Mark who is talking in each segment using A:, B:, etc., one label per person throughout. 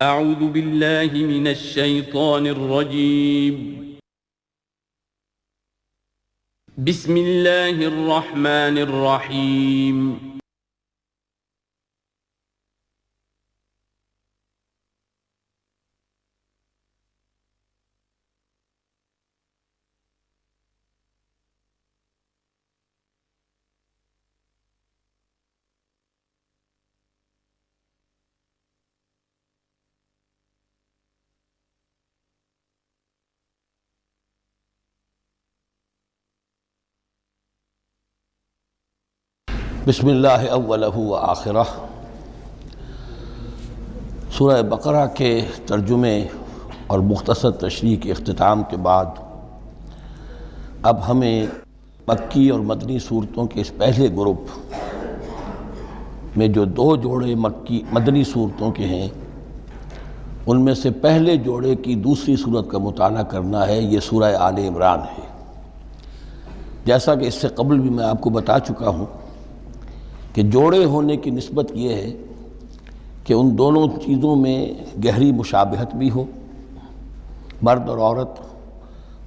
A: اعوذ باللہ من الشیطان الرجیم بسم اللہ الرحمن الرحیم
B: بسم اللہ اولہ و آخرہ۔ سورہ بقرہ کے ترجمے اور مختصر تشریح کے اختتام کے بعد اب ہمیں مکی اور مدنی صورتوں کے اس پہلے گروپ میں جو دو جوڑے مدنی صورتوں کے ہیں ان میں سے پہلے جوڑے کی دوسری صورت کا مطالعہ کرنا ہے۔ یہ سورہ آل عمران ہے۔ جیسا کہ اس سے قبل بھی میں آپ کو بتا چکا ہوں کہ جوڑے ہونے کی نسبت یہ ہے کہ ان دونوں چیزوں میں گہری مشابہت بھی ہو، مرد اور عورت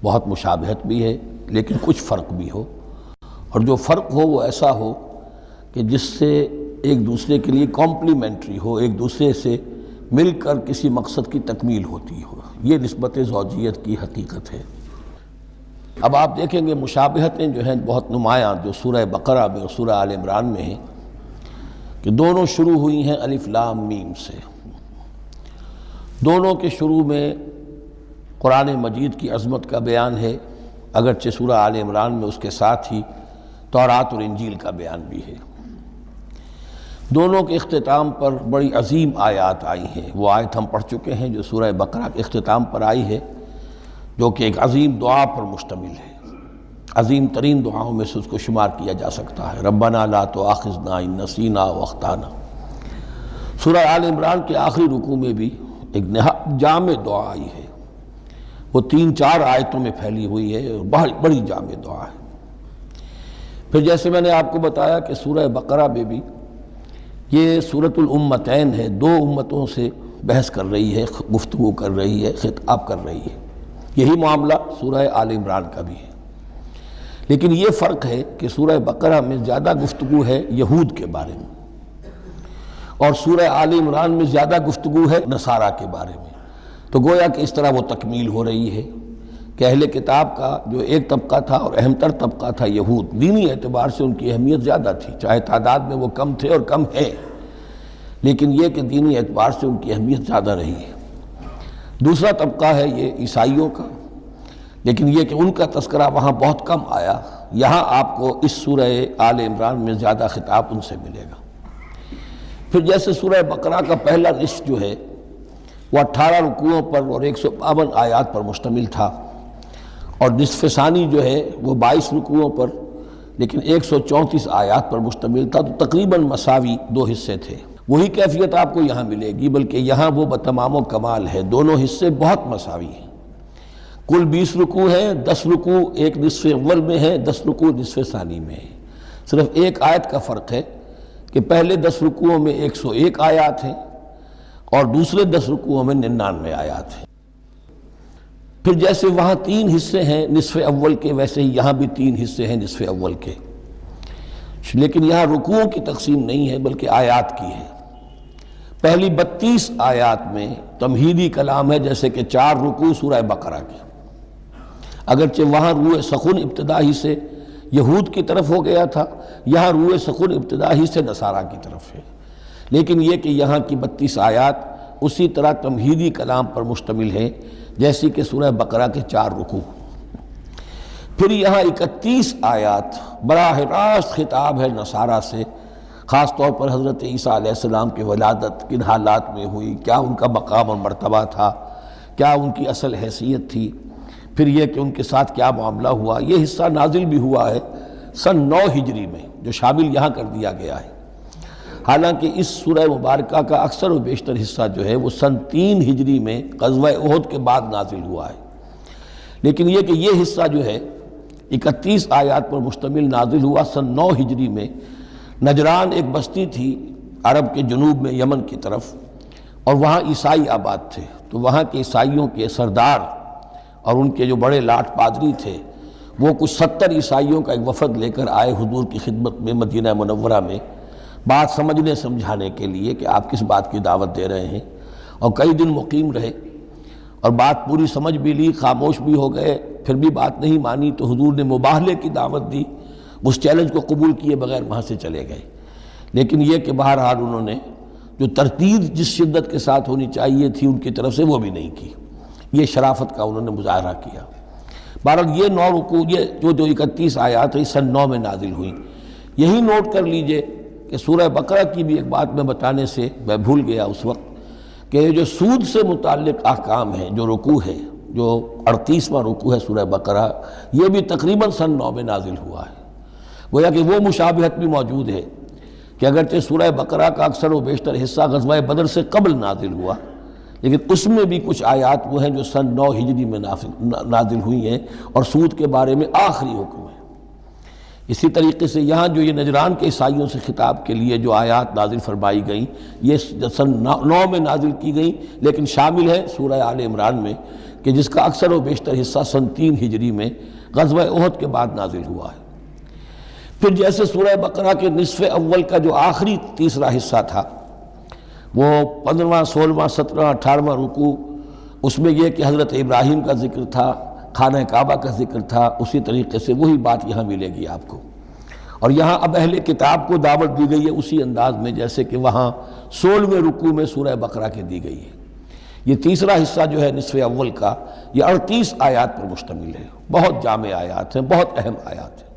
B: بہت مشابہت بھی ہے لیکن کچھ فرق بھی ہو، اور جو فرق ہو وہ ایسا ہو کہ جس سے ایک دوسرے کے لیے کمپلیمنٹری ہو، ایک دوسرے سے مل کر کسی مقصد کی تکمیل ہوتی ہو۔ یہ نسبت زوجیت کی حقیقت ہے۔ اب آپ دیکھیں گے مشابہتیں جو ہیں بہت نمایاں جو سورہ بقرہ میں اور سورہ آل عمران میں ہیں کہ دونوں شروع ہوئی ہیں الف لام میم سے۔ دونوں کے شروع میں قرآن مجید کی عظمت کا بیان ہے، اگرچہ سورہ آل عمران میں اس کے ساتھ ہی تورات اور انجیل کا بیان بھی ہے۔ دونوں کے اختتام پر بڑی عظیم آیات آئی ہیں۔ وہ آیت ہم پڑھ چکے ہیں جو سورہ بقرہ کے اختتام پر آئی ہے، جو کہ ایک عظیم دعا پر مشتمل ہے۔ عظیم ترین دعاؤں میں سے اس کو شمار کیا جا سکتا ہے، ربنا لا تؤاخذنا ان نسینا واخطانا۔ سورہ آل عمران کے آخری رکوع میں بھی ایک نہایت جامع دعا آئی ہے، وہ 3-4 آیتوں میں پھیلی ہوئی ہے اور بڑی جامع دعا ہے۔ پھر جیسے میں نے آپ کو بتایا کہ سورہ بقرہ میں بھی یہ سورۃ الامتین ہے، دو امتوں سے بحث کر رہی ہے، گفتگو کر رہی ہے، خطاب کر رہی ہے۔ یہی معاملہ سورہ آل عمران کا بھی ہے، لیکن یہ فرق ہے کہ سورہ بقرہ میں زیادہ گفتگو ہے یہود کے بارے میں، اور سورہ آل عمران میں زیادہ گفتگو ہے نصارہ کے بارے میں۔ تو گویا کہ اس طرح وہ تکمیل ہو رہی ہے کہ اہل کتاب کا جو ایک طبقہ تھا اور اہم تر طبقہ تھا یہود، دینی اعتبار سے ان کی اہمیت زیادہ تھی، چاہے تعداد میں وہ کم تھے اور کم ہیں، لیکن یہ کہ دینی اعتبار سے ان کی اہمیت زیادہ رہی ہے۔ دوسرا طبقہ ہے یہ عیسائیوں کا، لیکن یہ کہ ان کا تذکرہ وہاں بہت کم آیا، یہاں آپ کو اس سورہ آل عمران میں زیادہ خطاب ان سے ملے گا۔ پھر جیسے سورہ بقرہ کا پہلا نصف جو ہے وہ 18 رکوعوں پر اور 152 آیات پر مشتمل تھا، اور نصف ثانی جو ہے وہ 22 رکوعوں پر لیکن 134 آیات پر مشتمل تھا، تو تقریباً مساوی دو حصے تھے۔ وہی کیفیت آپ کو یہاں ملے گی، بلکہ یہاں وہ بتمام و کمال ہے، دونوں حصے بہت مساوی ہیں۔ کل 20 رکوع ہیں، 10 رکوع ایک نصف اول میں ہے، 10 رکوع نصف ثانی میں ہے۔ صرف ایک آیت کا فرق ہے کہ پہلے 10 رکوعوں میں 101 آیات ہیں اور دوسرے 10 رکوعوں میں 99 آیات ہیں۔ پھر جیسے وہاں 3 حصے ہیں نصف اول کے، ویسے ہی یہاں بھی 3 حصے ہیں نصف اول کے، لیکن یہاں رکوعوں کی تقسیم نہیں ہے بلکہ آیات کی ہے۔ پہلی 32 آیات میں تمہیدی کلام ہے، جیسے کہ 4 رکوع سورہ بقرہ کے، اگرچہ وہاں روح سخن ابتدا ہی سے یہود کی طرف ہو گیا تھا، یہاں روح سخن ابتدا ہی سے نصارہ کی طرف ہے، لیکن یہ کہ یہاں کی 32 آیات اسی طرح تمہیدی کلام پر مشتمل ہے جیسی کہ سورہ بقرہ کے 4 رکوع۔ پھر یہاں 31 آیات براہ راست خطاب ہے نصارہ سے، خاص طور پر حضرت عیسیٰ علیہ السلام کی ولادت کن حالات میں ہوئی، کیا ان کا مقام اور مرتبہ تھا، کیا ان کی اصل حیثیت تھی، پھر یہ کہ ان کے ساتھ کیا معاملہ ہوا۔ یہ حصہ نازل بھی ہوا ہے سن 9 ہجری میں، جو شامل یہاں کر دیا گیا ہے، حالانکہ اس سورہ مبارکہ کا اکثر و بیشتر حصہ جو ہے وہ سن 3 ہجری میں غزوہ احد کے بعد نازل ہوا ہے، لیکن یہ کہ یہ حصہ جو ہے 31 آیات پر مشتمل نازل ہوا سن 9 ہجری میں۔ نجران ایک بستی تھی عرب کے جنوب میں یمن کی طرف، اور وہاں عیسائی آباد تھے، تو وہاں کے عیسائیوں کے سردار اور ان کے جو بڑے لاٹ پادری تھے وہ کچھ 70 عیسائیوں کا ایک وفد لے کر آئے حضور کی خدمت میں مدینہ منورہ میں، بات سمجھنے سمجھانے کے لیے کہ آپ کس بات کی دعوت دے رہے ہیں، اور کئی دن مقیم رہے اور بات پوری سمجھ بھی لی، خاموش بھی ہو گئے، پھر بھی بات نہیں مانی تو حضور نے مباہلے کی دعوت دی، اس چیلنج کو قبول کیے بغیر وہاں سے چلے گئے۔ لیکن یہ کہ بہرحال انہوں نے جو ترتیب جس شدت کے ساتھ ہونی چاہیے تھی ان کی طرف سے وہ بھی نہیں کی، یہ شرافت کا انہوں نے مظاہرہ کیا۔ بہرحال یہ 9 رکوع، یہ جو 31 آیات ہیں سن 9 میں نازل ہوئیں۔ یہی نوٹ کر لیجئے کہ سورہ بقرہ کی بھی ایک بات میں بتانے سے میں بھول گیا اس وقت، کہ جو سود سے متعلق احکام ہیں، جو رکوع ہے، جو 38واں رکوع ہے سورہ بقرہ، یہ بھی تقریباً سن 9 میں نازل ہوا ہے۔ گویا کہ وہ مشابہت بھی موجود ہے کہ اگرچہ سورہ بقرہ کا اکثر و بیشتر حصہ غزوہ بدر سے قبل نازل ہوا، لیکن اس میں بھی کچھ آیات وہ ہیں جو سن 9 ہجری میں نازل ہوئی ہیں اور سود کے بارے میں آخری حکم ہے۔ اسی طریقے سے یہاں جو یہ نجران کے عیسائیوں سے خطاب کے لیے جو آیات نازل فرمائی گئیں، یہ سن 9 میں نازل کی گئیں، لیکن شامل ہے سورہ آل عمران میں، کہ جس کا اکثر و بیشتر حصہ سن 3 ہجری میں غزوہ احد کے بعد نازل ہوا ہے۔ پھر جیسے سورہ بقرہ کے نصف اول کا جو آخری تیسرا حصہ تھا، وہ 15واں، 16واں، 17واں، 18واں رکوع، اس میں یہ کہ حضرت ابراہیم کا ذکر تھا، خانہ کعبہ کا ذکر تھا، اسی طریقے سے وہی بات یہاں ملے گی آپ کو۔ اور یہاں اب اہل کتاب کو دعوت دی گئی ہے اسی انداز میں جیسے کہ وہاں 16ویں رکوع میں سورہ بقرہ کے دی گئی ہے۔ یہ تیسرا حصہ جو ہے نصف اول کا، یہ 38 آیات پر مشتمل ہے، بہت جامع آیات ہیں، بہت اہم آیات ہیں۔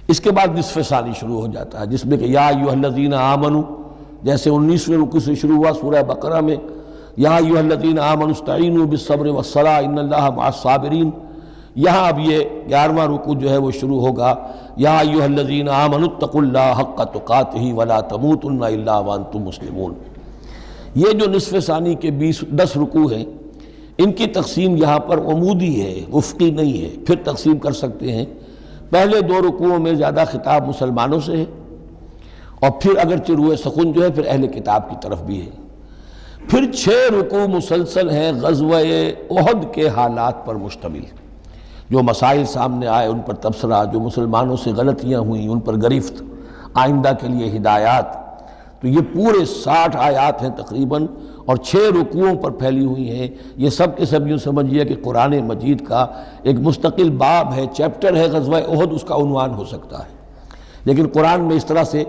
B: اس کے بعد نصف ثانی شروع ہو جاتا ہے جس میں کہ یا ایھا الذین آمنوا، جیسے 19ویں رکوع سے شروع ہوا سورہ بقرہ میں، یا ایھا الذین آمنوا استعینوا بالصبر والصلاۃ ان اللہ مع الصابرین، یہاں اب یہ 11واں رکوع جو ہے وہ شروع ہوگا، یا ایھا الذین آمنوا اتقوا اللہ حق تقاتہ ولا تموتن الا وانتم مسلمون۔ یہ جو نصف ثانی کے 10 رکوع ہیں، ان کی تقسیم یہاں پر عمودی ہے، افقی نہیں ہے۔ پھر تقسیم کر سکتے ہیں، پہلے 2 رکوعوں میں زیادہ خطاب مسلمانوں سے ہے، اور پھر اگرچہ روئے سخن جو ہے پھر اہل کتاب کی طرف بھی ہے۔ پھر 6 رکوع مسلسل ہیں غزوہ احد کے حالات پر مشتمل، جو مسائل سامنے آئے ان پر تبصرہ، جو مسلمانوں سے غلطیاں ہوئیں ان پر گرفت، آئندہ کے لیے ہدایات۔ تو یہ پورے 60 آیات ہیں تقریباً، اور 6 رکوعوں پر پھیلی ہوئی ہیں۔ یہ سب کے سب یوں سمجھیے کہ قرآن مجید کا ایک مستقل باب ہے، چیپٹر ہے غزوہ احد، اس کا عنوان ہو سکتا ہے۔ لیکن قرآن میں اس طرح سے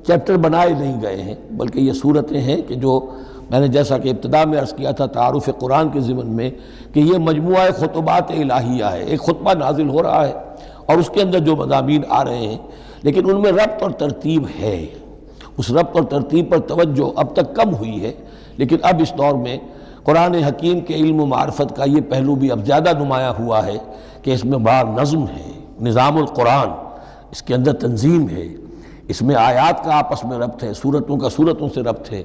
B: چیپٹر بنائے نہیں گئے ہیں، بلکہ یہ صورتیں ہیں کہ جو میں نے جیسا کہ ابتدا میں عرض کیا تھا تعارف قرآن کے ضمن میں، کہ یہ مجموعہ خطبات الہیہ ہے، ایک خطبہ نازل ہو رہا ہے اور اس کے اندر جو مضامین آ رہے ہیں، لیکن ان میں ربط اور ترتیب ہے۔ اس ربط اور ترتیب پر توجہ اب تک کم ہوئی ہے، لیکن اب اس دور میں قرآن حکیم کے علم و معرفت کا یہ پہلو بھی اب زیادہ نمایاں ہوا ہے کہ اس میں بڑا نظم ہے، نظام القرآن، اس کے اندر تنظیم ہے، اس میں آیات کا آپس میں ربط ہے، سورتوں کا سورتوں سے ربط ہے،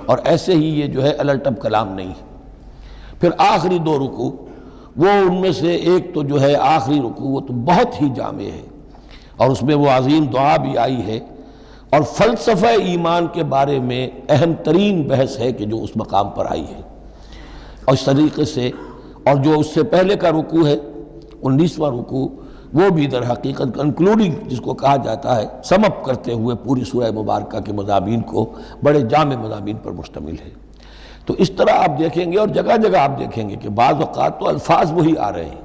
B: اور ایسے ہی یہ جو ہے الٹب کلام نہیں ہے۔ پھر آخری 2 رکوع، وہ ان میں سے ایک تو جو ہے آخری رکوع وہ تو بہت ہی جامع ہے، اور اس میں وہ عظیم دعا بھی آئی ہے، اور فلسفہ ایمان کے بارے میں اہم ترین بحث ہے کہ جو اس مقام پر آئی ہے۔ اور اس طریقے سے، اور جو اس سے پہلے کا رکوع ہے 19واں رکوع، وہ بھی در حقیقت کنکلوڈنگ جس کو کہا جاتا ہے، سم اپ کرتے ہوئے پوری سورہ مبارکہ کے مضامین کو، بڑے جامع مضامین پر مشتمل ہے۔ تو اس طرح آپ دیکھیں گے، اور جگہ جگہ آپ دیکھیں گے کہ بعض اوقات تو الفاظ وہی آ رہے ہیں،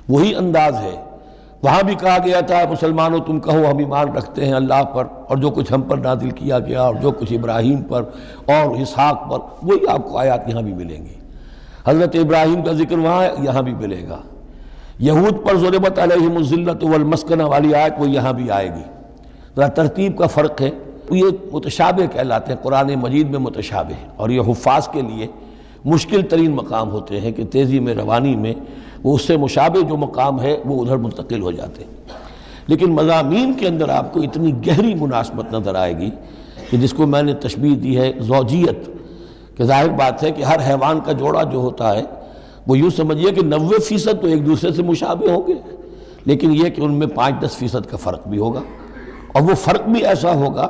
B: وہی انداز ہے۔ وہاں بھی کہا گیا تھا مسلمانوں تم کہو ہم ایمان رکھتے ہیں اللہ پر، اور جو کچھ ہم پر نازل کیا گیا، اور جو کچھ ابراہیم پر اور اسحاق پر، وہی آپ کو آیات یہاں بھی ملیں گی۔ حضرت ابراہیم کا ذکر وہاں ہے، یہاں بھی ملے گا۔ یہود پر ضربت علیہم الذلۃ والمسکنہ والی آیت وہ یہاں بھی آئے گی۔ ذرا ترتیب کا فرق ہے، یہ متشابہ کہلاتے ہیں، قرآن مجید میں متشابہ، اور یہ حفاظ کے لیے مشکل ترین مقام ہوتے ہیں کہ تیزی میں، روانی میں، وہ اس سے مشابہ جو مقام ہے وہ ادھر منتقل ہو جاتے ہیں۔ لیکن مضامین کے اندر آپ کو اتنی گہری مناسبت نظر آئے گی کہ جس کو میں نے تشبیہ دی ہے زوجیت، کہ ظاہر بات ہے کہ ہر حیوان کا جوڑا جو ہوتا ہے وہ یوں سمجھیے کہ 90% تو ایک دوسرے سے مشابہ ہوں گے، لیکن یہ کہ ان میں 5-10% کا فرق بھی ہوگا، اور وہ فرق بھی ایسا ہوگا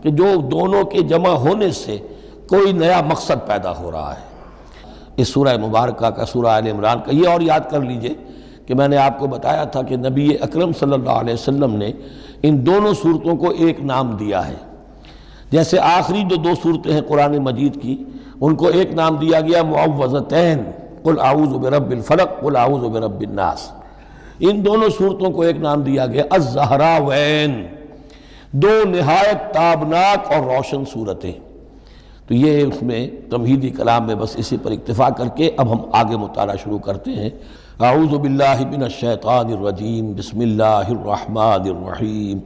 B: کہ جو دونوں کے جمع ہونے سے کوئی نیا مقصد پیدا ہو رہا ہے اس سورہ مبارکہ کا، سورہ آل عمران کا۔ یہ اور یاد کر لیجئے کہ میں نے آپ کو بتایا تھا کہ نبی اکرم صلی اللہ علیہ وسلم نے ان دونوں صورتوں کو ایک نام دیا ہے۔ جیسے آخری جو دو صورتیں ہیں قرآن مجید کی، ان کو ایک نام دیا گیا معوذتین، قل اعوذ برب الفلق قل اعوذ برب الناس۔ ان دونوں صورتوں کو ایک نام دیا گیا الزہراوین، دو نہایت تابناک اور روشن صورتیں۔ تو یہ اس میں تمہیدی کلام میں بس اسی پر اکتفا کر کے اب ہم آگے مطالعہ شروع کرتے ہیں۔ اعوذ باللہ من الشیطان الرجیم، بسم اللہ الرحمن الرحیم۔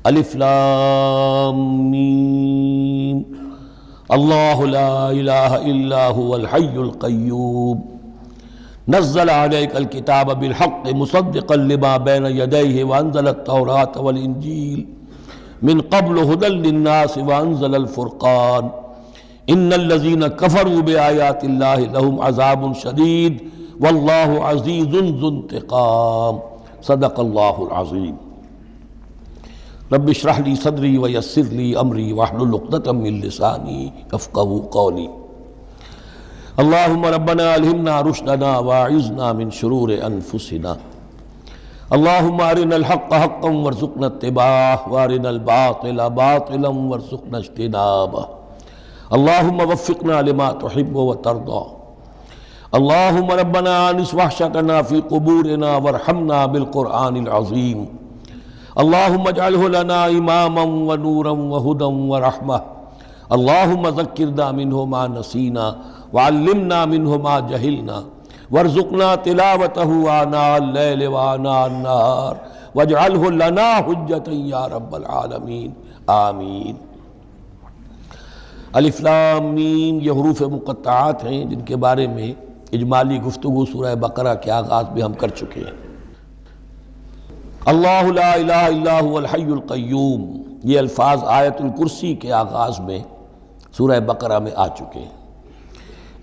B: الف لام میم، اللہ لا الہ الا هو الحی القیوم، نزل علیک الکتاب بالحق مصدقا لما بین یدیہ وانزل التوراۃ والانجیل من قبل هدى للناس وانزل الفرقان ان الذين كفروا بآيات الله لهم عذاب شديد والله عزيز ذو انتقام۔ صدق الله العظيم۔ رب اشرح لي صدري ويسر لي امري واحلل عقدة من لساني يفقهوا قولي۔ اللهم ربنا الهمنا رشدنا واعذنا من شرور انفسنا، اللهم ارنا الحق حقا وارزقنا اتباعه وارنا الباطل باطلا وارزقنا اجتنابه، اللهم وفقنا لما تحب وترضى، اللهم ربنا انس وحشتنا في قبورنا وارحمنا بالقرآن العظيم، اللهم اجعله لنا اماما ونورا وهدى ورحمة، اللهم ذكرنا منه ما نسينا وعلمنا منه ما جهلنا وارزقنا تلاوته آناء الليل وآناء النهار واجعله لنا حجة یا رب العالمین، آمین۔ الف لام میم یہ حروف مقطعات ہیں جن کے بارے میں اجمالی گفتگو سورہ بقرہ کے آغاز میں ہم کر چکے ہیں۔ اللہ لا الہ الا هو الحی القیوم، یہ الفاظ آیت الکرسی کے آغاز میں سورہ بقرہ میں آ چکے ہیں۔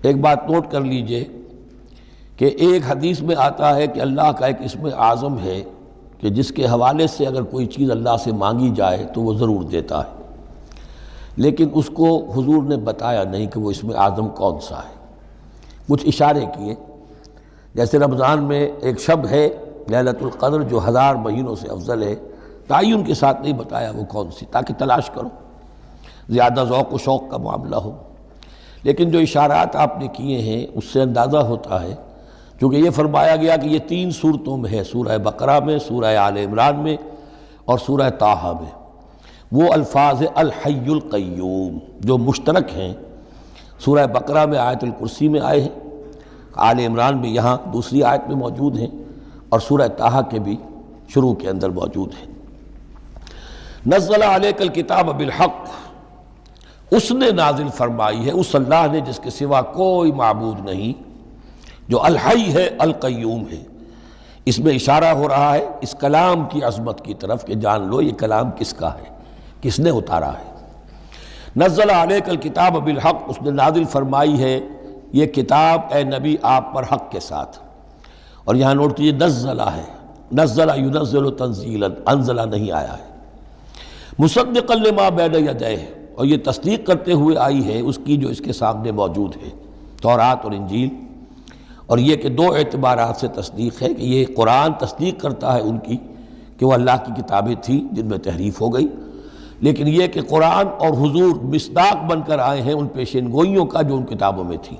B: ایک بات نوٹ کر لیجئے کہ ایک حدیث میں آتا ہے کہ اللہ کا ایک اسم اعظم ہے کہ جس کے حوالے سے اگر کوئی چیز اللہ سے مانگی جائے تو وہ ضرور دیتا ہے، لیکن اس کو حضور نے بتایا نہیں کہ وہ اسم اعظم کون سا ہے۔ کچھ اشارے کیے، جیسے رمضان میں ایک شب ہے لیلۃ القدر جو 1000 مہینوں سے افضل ہے، تعین کے ساتھ نہیں بتایا وہ کون سی، تاکہ تلاش کرو، زیادہ ذوق و شوق کا معاملہ ہو۔ لیکن جو اشارات آپ نے کیے ہیں اس سے اندازہ ہوتا ہے، چونکہ یہ فرمایا گیا کہ یہ 3 صورتوں میں ہے، سورہ بقرہ میں، سورہ آل عمران میں اور سورہ طٰہٰ میں، وہ الفاظ الحی القیوم جو مشترک ہیں، سورہ بقرہ میں آیت الکرسی میں آئے ہیں، آل عمران میں یہاں دوسری آیت میں موجود ہیں، اور سورہ طٰہٰ کے بھی شروع کے اندر موجود ہیں۔ نزل علیک الکتاب بالحق، اس نے نازل فرمائی ہے، اس اللہ نے جس کے سوا کوئی معبود نہیں، جو الحی ہے القیوم ہے۔ اس میں اشارہ ہو رہا ہے اس کلام کی عظمت کی طرف کہ جان لو یہ کلام کس کا ہے، کس نے اتارا ہے۔ نزل علیک الکتاب بالحق، اس نے نازل فرمائی ہے یہ کتاب اے نبی آپ پر حق کے ساتھ، اور یہاں نوٹ کیجیے نزلہ ہے، نزلہ ینزل تنزیلا، انزلہ نہیں آیا ہے، مصدقا لما بین یدیہ، اور یہ تصدیق کرتے ہوئے آئی ہے اس کی جو اس کے سامنے موجود ہے، تورات اور انجیل۔ اور یہ کہ 2 اعتبارات سے تصدیق ہے کہ یہ قرآن تصدیق کرتا ہے ان کی کہ وہ اللہ کی کتابیں تھیں جن میں تحریف ہو گئی، لیکن یہ کہ قرآن اور حضور مصداق بن کر آئے ہیں ان پیشین گوئیوں کا جو ان کتابوں میں تھی۔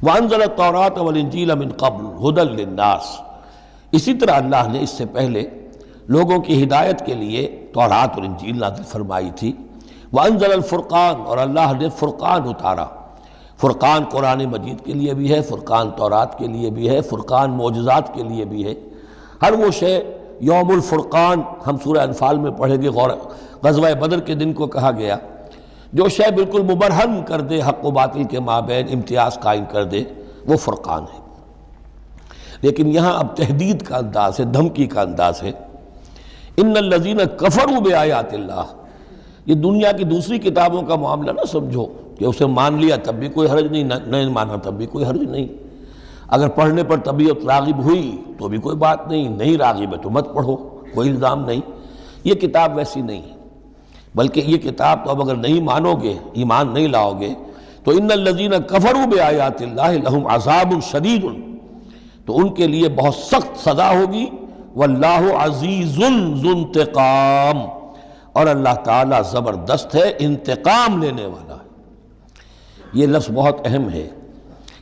B: وَأَنزَلَ التَّوْرَاةَ وَالْإِنْجِيلَ مِنْ قَبْلُ هُدًى لِلنَّاسِ، اسی طرح اللہ نے اس سے پہلے لوگوں کی ہدایت کے لیے تورات اور انجیل نازل فرمائی تھی۔ وَأَنزَلَ الْفُرْقَانَ، اور اللہ نے فرقان اتارا۔ فرقان قرآن مجید کے لیے بھی ہے، فرقان تورات کے لیے بھی ہے، فرقان معجزات کے لیے بھی ہے۔ ہر وہ شے یوم الفرقان ہم سورہ انفال میں پڑھیں گے، غزوہ بدر کے دن کو کہا گیا، جو شے بالکل مبرہن کر دے، حق و باطل کے مابین امتیاز قائم کر دے، وہ فرقان ہے۔ لیکن یہاں اب تہدید کا انداز ہے، دھمکی کا انداز ہے۔ ان الذین کفروا بآیات اللہ، یہ دنیا کی دوسری کتابوں کا معاملہ نہ سمجھو کہ اسے مان لیا تب بھی کوئی حرج نہیں، نہیں مانا تب بھی کوئی حرج نہیں، اگر پڑھنے پر طبیعت راغب ہوئی تو بھی کوئی بات نہیں، نہیں راغب ہے تو مت پڑھو، کوئی الزام نہیں۔ یہ کتاب ویسی نہیں ہے۔ بلکہ یہ کتاب تو اب اگر نہیں مانو گے، ایمان نہیں لاؤ گے، تو ان الذین کفروا بآیات اللہ لہم عذاب شدید، تو ان کے لیے بہت سخت سزا ہوگی، واللہ عزیز ذو انتقام، اور اللہ تعالیٰ زبردست ہے، انتقام لینے والا ہے۔ یہ لفظ بہت اہم ہے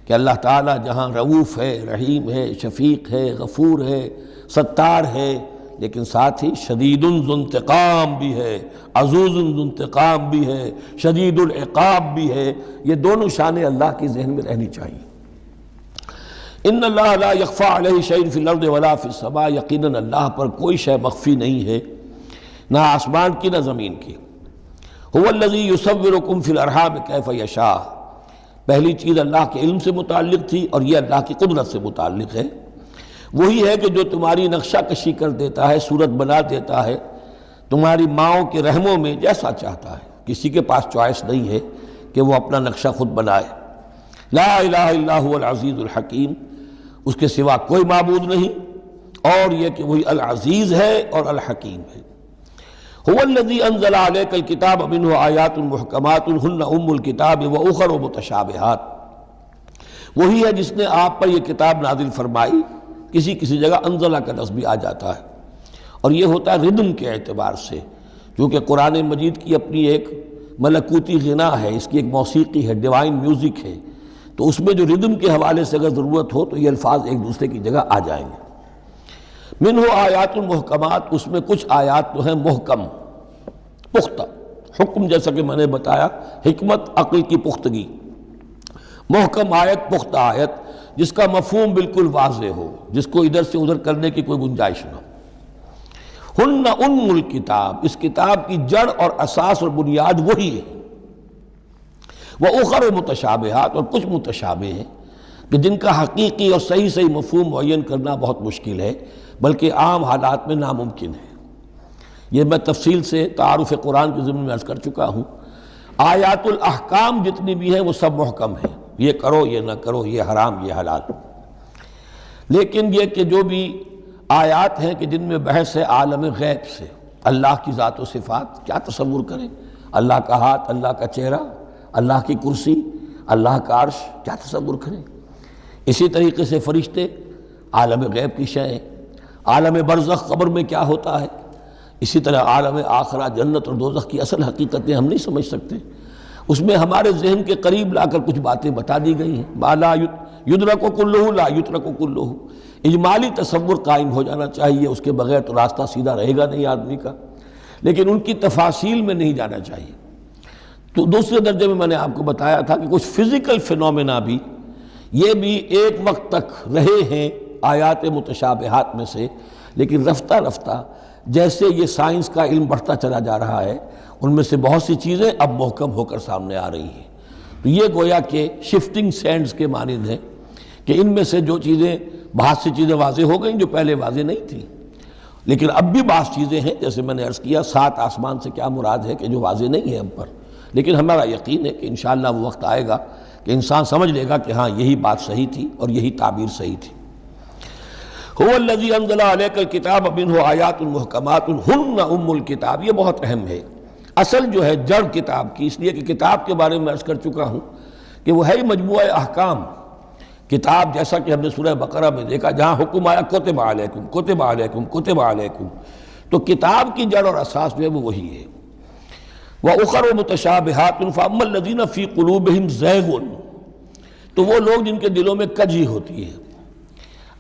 B: کہ اللہ تعالیٰ جہاں رؤوف ہے، رحیم ہے، شفیق ہے، غفور ہے، ستار ہے، لیکن ساتھ ہی شدید ذو انتقام بھی ہے، عزوز ذو انتقام بھی ہے، شدید العقاب بھی ہے۔ یہ دونوں شانیں اللہ کی ذہن میں رہنی چاہیے۔ ان اللہ لا یخفی علیہ شیء فی الارض ولا فی السماء، یقیناً اللہ پر کوئی شے مخفی نہیں ہے، نہ آسمان کی نہ زمین کی۔ هو الذی یصورکم فی الارحام کیف یشاء، پہلی چیز اللہ کے علم سے متعلق تھی، اور یہ اللہ کی قدرت سے متعلق ہے۔ وہی ہے کہ جو تمہاری نقشہ کشی کر دیتا ہے، صورت بنا دیتا ہے تمہاری ماؤں کے رحموں میں جیسا چاہتا ہے۔ کسی کے پاس چوائس نہیں ہے کہ وہ اپنا نقشہ خود بنائے۔ لا الہ الا هو العزیز الحکیم، اس کے سوا کوئی معبود نہیں، اور یہ کہ وہی العزیز ہے اور الحکیم ہے۔ هو الذی انزل علیک الکتاب منہ آیات محکمات ہن ام الکتاب واخر متشابہات، وہی ہے جس نے آپ پر یہ کتاب نازل فرمائی۔ کسی کسی جگہ انزلہ کا لفظ بھی آ جاتا ہے، اور یہ ہوتا ہے ردم کے اعتبار سے، کیونکہ قرآن مجید کی اپنی ایک ملکوتی غنا ہے، اس کی ایک موسیقی ہے، ڈیوائن میوزک ہے، تو اس میں جو ردم کے حوالے سے اگر ضرورت ہو تو یہ الفاظ ایک دوسرے کی جگہ آ جائیں گے۔ منہ آیات محکمات، اس میں کچھ آیات تو ہیں محکم، پختہ، حکم جیسا کہ میں نے بتایا، حکمت عقل کی پختگی، محکم آیت، پختہ آیت، جس کا مفہوم بالکل واضح ہو، جس کو ادھر سے ادھر کرنے کی کوئی گنجائش نہ ہو۔ ہن ام الکتاب، اس کتاب کی جڑ اور اساس اور بنیاد وہی ہے۔ وَأُخَرُ متشابہات، اور کچھ متشابہ ہیں کہ جن کا حقیقی اور صحیح مفہوم معین کرنا بہت مشکل ہے، بلکہ عام حالات میں ناممکن ہے۔ یہ میں تفصیل سے تعارف قرآن کے ضمن میں عرض کر چکا ہوں۔ آیات الاحکام جتنی بھی ہیں وہ سب محکم ہیں، یہ کرو یہ نہ کرو، یہ حرام یہ حلال۔ لیکن یہ کہ جو بھی آیات ہیں کہ جن میں بحث ہے عالم غیب سے، اللہ کی ذات و صفات، کیا تصور کریں؟ اللہ کا ہاتھ، اللہ کا چہرہ، اللہ کی کرسی، اللہ کا عرش، کیا تصور کریں؟ اسی طریقے سے فرشتے، عالم غیب کی شیئیں، عالم برزخ قبر میں کیا ہوتا ہے، اسی طرح عالم آخرہ جنت اور دوزخ کی اصل حقیقتیں ہم نہیں سمجھ سکتے، اس میں ہمارے ذہن کے قریب لا کر کچھ باتیں بتا دی گئی ہیں۔ ما لا یدرک کلہ لا یترک کلہ، اجمالی تصور قائم ہو جانا چاہیے، اس کے بغیر تو راستہ سیدھا رہے گا نہیں آدمی کا، لیکن ان کی تفاصیل میں نہیں جانا چاہیے۔ تو دوسرے درجے میں نے آپ کو بتایا تھا کہ کچھ فزیکل فینومینا بھی، یہ بھی ایک وقت تک رہے ہیں آیات متشابہات میں سے، لیکن رفتہ رفتہ جیسے یہ سائنس کا علم بڑھتا چلا جا رہا ہے، ان میں سے بہت سی چیزیں اب محکم ہو کر سامنے آ رہی ہیں۔ تو یہ گویا کہ شفٹنگ سینڈز کے مانند ہے کہ ان میں سے جو چیزیں، بہت سی چیزیں واضح ہو گئیں جو پہلے واضح نہیں تھیں، لیکن اب بھی بعض چیزیں ہیں، جیسے میں نے عرض کیا 7 آسمان سے کیا مراد ہے کہ جو واضح نہیں ہے ہم پر، لیکن ہمارا یقین ہے کہ انشاءاللہ وہ وقت آئے گا کہ انسان سمجھ لے گا کہ ہاں یہی بات صحیح تھی اور یہی تعبیر صحیح تھی۔ هو الذی انزل علیک الکتاب منہ آیات محکمات ہن ام الکتاب، یہ بہت اہم ہے۔ اصل جو ہے جڑ کتاب کی، اس لیے کہ کتاب کے بارے میں عرض کر چکا ہوں کہ وہ ہے مجموعہ احکام۔ کتاب جیسا کہ ہم نے سورہ بقرہ میں دیکھا، جہاں حکم آیا کتب علیکم کتب علیکم کتب علیکم، تو کتاب کی جڑ اور اساس جو ہے وہ وہی ہے۔ وَأُخَرُ مُتَشَابِهَاتٌ فَأَمَّا الَّذِينَ فِي قُلُوبِهِمْ زَيْغٌ، تو وہ لوگ جن کے دلوں میں کجی ہوتی ہے۔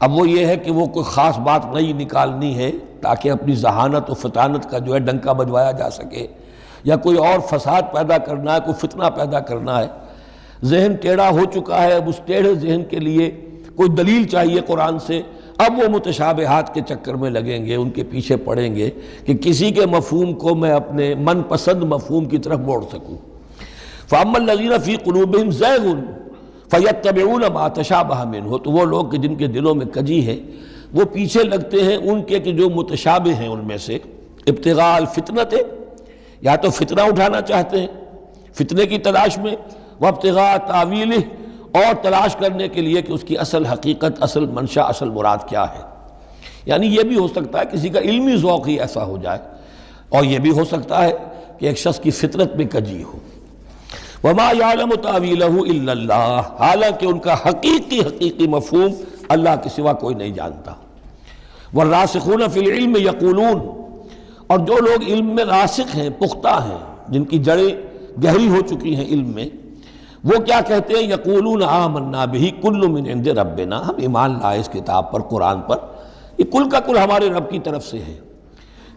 B: اب وہ یہ ہے کہ وہ کوئی خاص بات نئی نکالنی ہے تاکہ اپنی ذہانت و فطانت کا جو ہے ڈنکا بجوایا جا سکے، یا کوئی اور فساد پیدا کرنا ہے، کوئی فتنہ پیدا کرنا ہے، ذہن ٹیڑھا ہو چکا ہے، اب اس ٹیڑھے ذہن کے لیے کوئی دلیل چاہیے قرآن سے، اب وہ متشابہات کے چکر میں لگیں گے، ان کے پیچھے پڑیں گے کہ کسی کے مفہوم کو میں اپنے من پسند مفہوم کی طرف موڑ سکوں۔ فَأَمَّا الَّذِينَ فِي قُلُوبِهِمْ زَيْغٌ فَيَتَّبِعُونَ مَا تَشَابَهَ مِنْهُ، تو وہ لوگ کہ جن کے دلوں میں کجی ہے وہ پیچھے لگتے ہیں ان کے کہ جو متشابہ ہیں ان میں سے، ابتغاء الفتنۃ، یا تو فتنہ اٹھانا چاہتے ہیں فتنے کی تلاش میں، وابتغاء تاویلہ، اور تلاش کرنے کے لیے کہ اس کی اصل حقیقت، اصل منشا، اصل مراد کیا ہے۔ یعنی یہ بھی ہو سکتا ہے کسی کا علمی ذوق ہی ایسا ہو جائے، اور یہ بھی ہو سکتا ہے کہ ایک شخص کی فطرت میں کجی ہو۔ وما یعلم تاویلہ الا اللہ، حالانکہ ان کا حقیقی مفہوم اللہ کے سوا کوئی نہیں جانتا۔ والراسخون فی العلم یقولون، اور جو لوگ علم میں راسخ ہیں، پختہ ہیں، جن کی جڑیں گہری ہو چکی ہیں علم میں، وہ کیا کہتے ہیں؟ یقولون آمنا بہ کل من عند ربنا، ہم ایمان لائے اس کتاب پر، قرآن پر، یہ کل کا کل ہمارے رب کی طرف سے ہے۔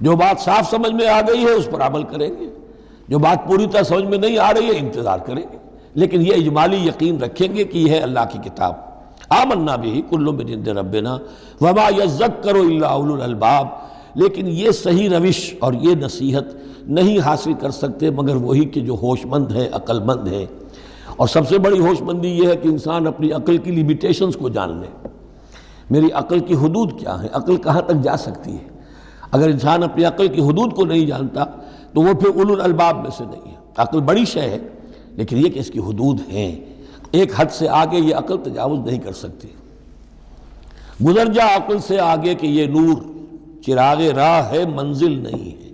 B: جو بات صاف سمجھ میں آ گئی ہے اس پر عمل کریں گے، جو بات پوری طرح سمجھ میں نہیں آ رہی ہے انتظار کریں گے، لیکن یہ اجمالی یقین رکھیں گے کہ یہ ہے اللہ کی کتاب۔ آمنا بہ کل من عند ربنا وما یذکر الا اولو الالباب، لیکن یہ صحیح روش اور یہ نصیحت نہیں حاصل کر سکتے مگر وہی کہ جو ہوش مند ہے، عقل مند ہے۔ اور سب سے بڑی ہوش مندی یہ ہے کہ انسان اپنی عقل کی لیمیٹیشنز کو جان لے، میری عقل کی حدود کیا ہیں، عقل کہاں تک جا سکتی ہے۔ اگر انسان اپنی عقل کی حدود کو نہیں جانتا تو وہ پھر اولو الالباب میں سے نہیں ہے۔ عقل بڑی شے ہے لیکن یہ کہ اس کی حدود ہیں، ایک حد سے آگے یہ عقل تجاوز نہیں کر سکتی۔ گزر جا عقل سے آگے کہ یہ نور چراغ راہ ہے، منزل نہیں ہے۔